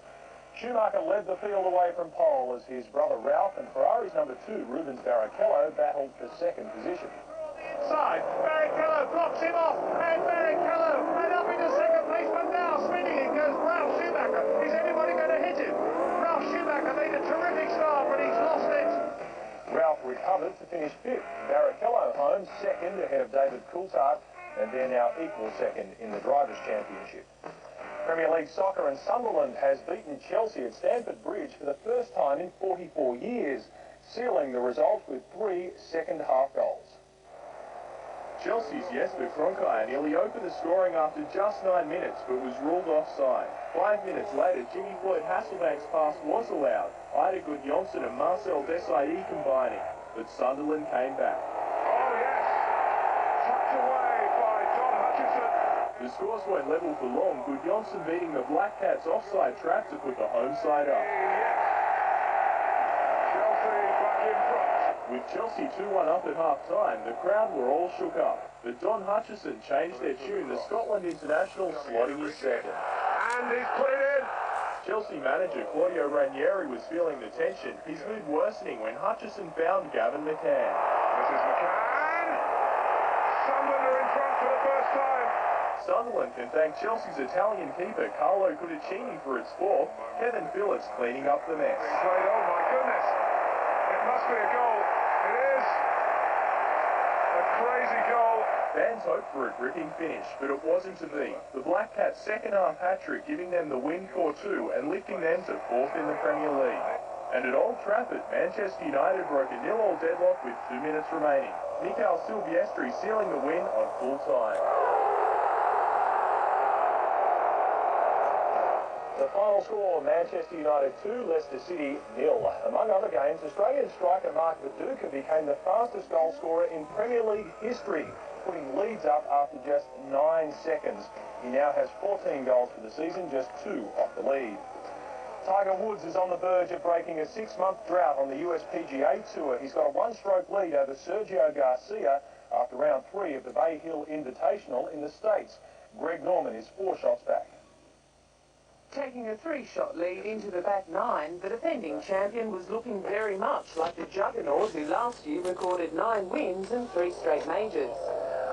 Schumacher led the field away from pole as his brother Ralph and Ferrari's number 2, Rubens Barrichello, battled for second position. Side, Barrichello blocks him off, and Barrichello right up into second place, but now spinning it goes Ralph Schumacher. Is anybody going to hit him? Ralph Schumacher made a terrific start, but he's lost it. Ralph recovered to finish 5th. Barrichello home second ahead of David Coulthard, and they're now equal second in the Drivers' Championship. Premier League soccer, and Sunderland has beaten Chelsea at Stamford Bridge for the first time in 44 years, sealing the result with 3 second-half goals. Chelsea's Jesper Kroenke nearly opened the scoring after just 9 minutes, but was ruled offside. 5 minutes later, Jimmy Floyd Hasselbank's pass was allowed. Ida Gudjonsson and Marcel Desailly combining, but Sunderland came back. Oh, yes. Tucked away by John Hutchinson. The scores went level for long, Gudjonsson beating the Black Cats' offside trap to put the home side up. Yes. Chelsea back in front. With Chelsea 2-1 up at half-time, the crowd were all shook up. But Don Hutchison changed their tune, the Scotland international slotting his second. And he's put it in. Chelsea manager Claudio Ranieri was feeling the tension, his mood worsening when Hutchison found Gavin McCann. This is McCann. Sunderland are in front for the first time. Sunderland can thank Chelsea's Italian keeper Carlo Cudicini for its 4th, Kevin Phillips cleaning up the mess. Played, oh my goodness. It must be a goal. It is. A crazy goal. Fans hoped for a gripping finish, but it wasn't to be. The Black Cats' second-half hat-trick giving them the win 4-2 and lifting them to 4th in the Premier League. And at Old Trafford, Manchester United broke a 0-0 deadlock with 2 minutes remaining. Mikhail Silvestri sealing the win on full time. The final score, Manchester United 2, Leicester City 0. Among other games, Australian striker Mark Viduka became the fastest goal scorer in Premier League history, putting Leeds up after just 9 seconds. He now has 14 goals for the season, just 2 off the lead. Tiger Woods is on the verge of breaking a 6-month drought on the US PGA Tour. He's got a 1-stroke lead over Sergio Garcia after round 3 of the Bay Hill Invitational in the States. Greg Norman is 4 shots back. Taking a 3-shot lead into the back 9, the defending champion was looking very much like the juggernaut who last year recorded 9 wins and 3 straight majors.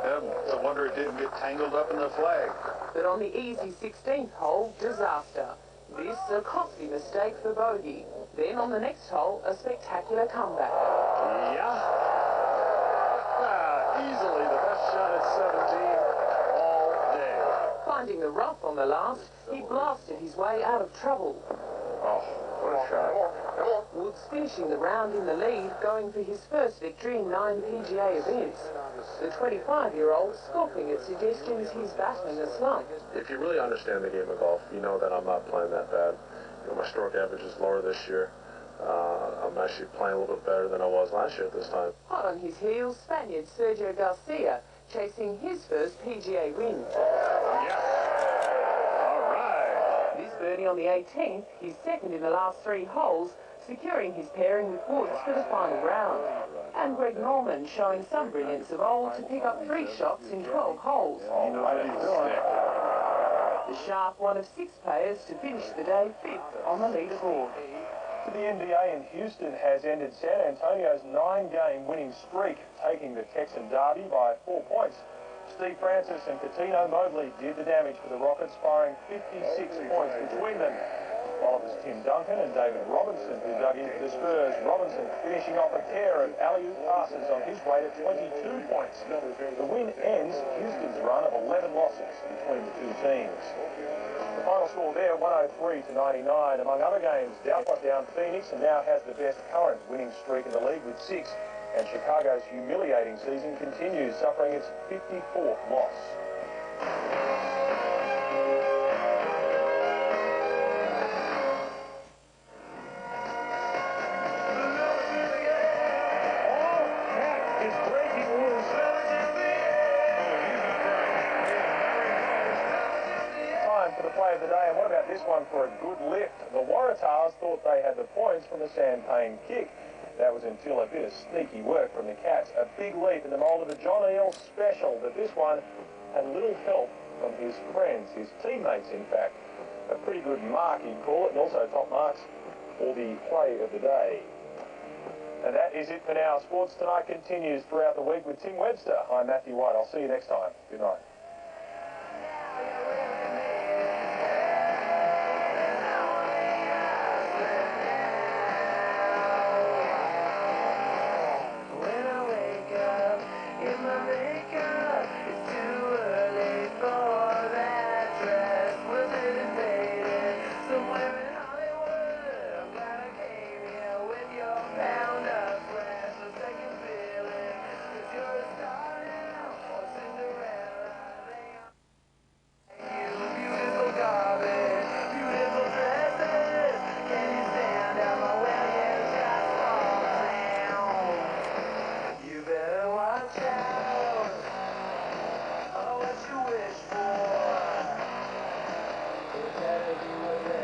I wonder it didn't get tangled up in the flag. But on the easy 16th hole, disaster. This a costly mistake for bogey. Then on the next hole, a spectacular comeback. Yeah. Easily the best shot at 17 all day. Finding the rough on the last, he blasted his way out of trouble. Oh, what a shot. Woods finishing the round in the lead, going for his first victory in 9 PGA events. The 25-year-old scoffing at suggestions he's battling a slump. If you really understand the game of golf, you know that I'm not playing that bad. You know, my stroke average is lower this year. I'm actually playing a little bit better than I was last year at this time. Hot on his heels, Spaniard Sergio Garcia, chasing his first PGA win. Yes. All right. This birdie on the 18th, his second in the last 3 holes, securing his pairing with Woods for the final round. And Greg Norman showing some brilliance of old to pick up 3 shots in 12 holes. The sharp one of 6 players to finish the day 5th on the leaderboard. The NBA in Houston has ended San Antonio's 9-game winning streak, taking the Texan Derby by 4 points. Steve Francis and Coutinho Mobley did the damage for the Rockets, firing 56 points between them. While it was Tim Duncan and David Robinson who dug in for the Spurs, Robinson finishing off a pair of alley-oop passes on his way to 22 points. The win ends Houston's run of 11 losses between the two teams. The final score there, 103-99. Among other games, Dallas got down Phoenix and now has the best current winning streak in the league with 6. And Chicago's humiliating season continues, suffering its 54th loss. For the play of the day, and what about this one for a good lift? The Waratahs thought they had the points from the Sandpain kick. That was until a bit of sneaky work from the Cats. A big leap in the mould of a John Eel special, but this one had little help from his friends, his teammates in fact. A pretty good mark, he'd call it, and also top marks for the play of the day. And that is it for now. Sports Tonight continues throughout the week with Tim Webster. I'm Matthew White. I'll see you next time. Good night. What you wish for, better do it.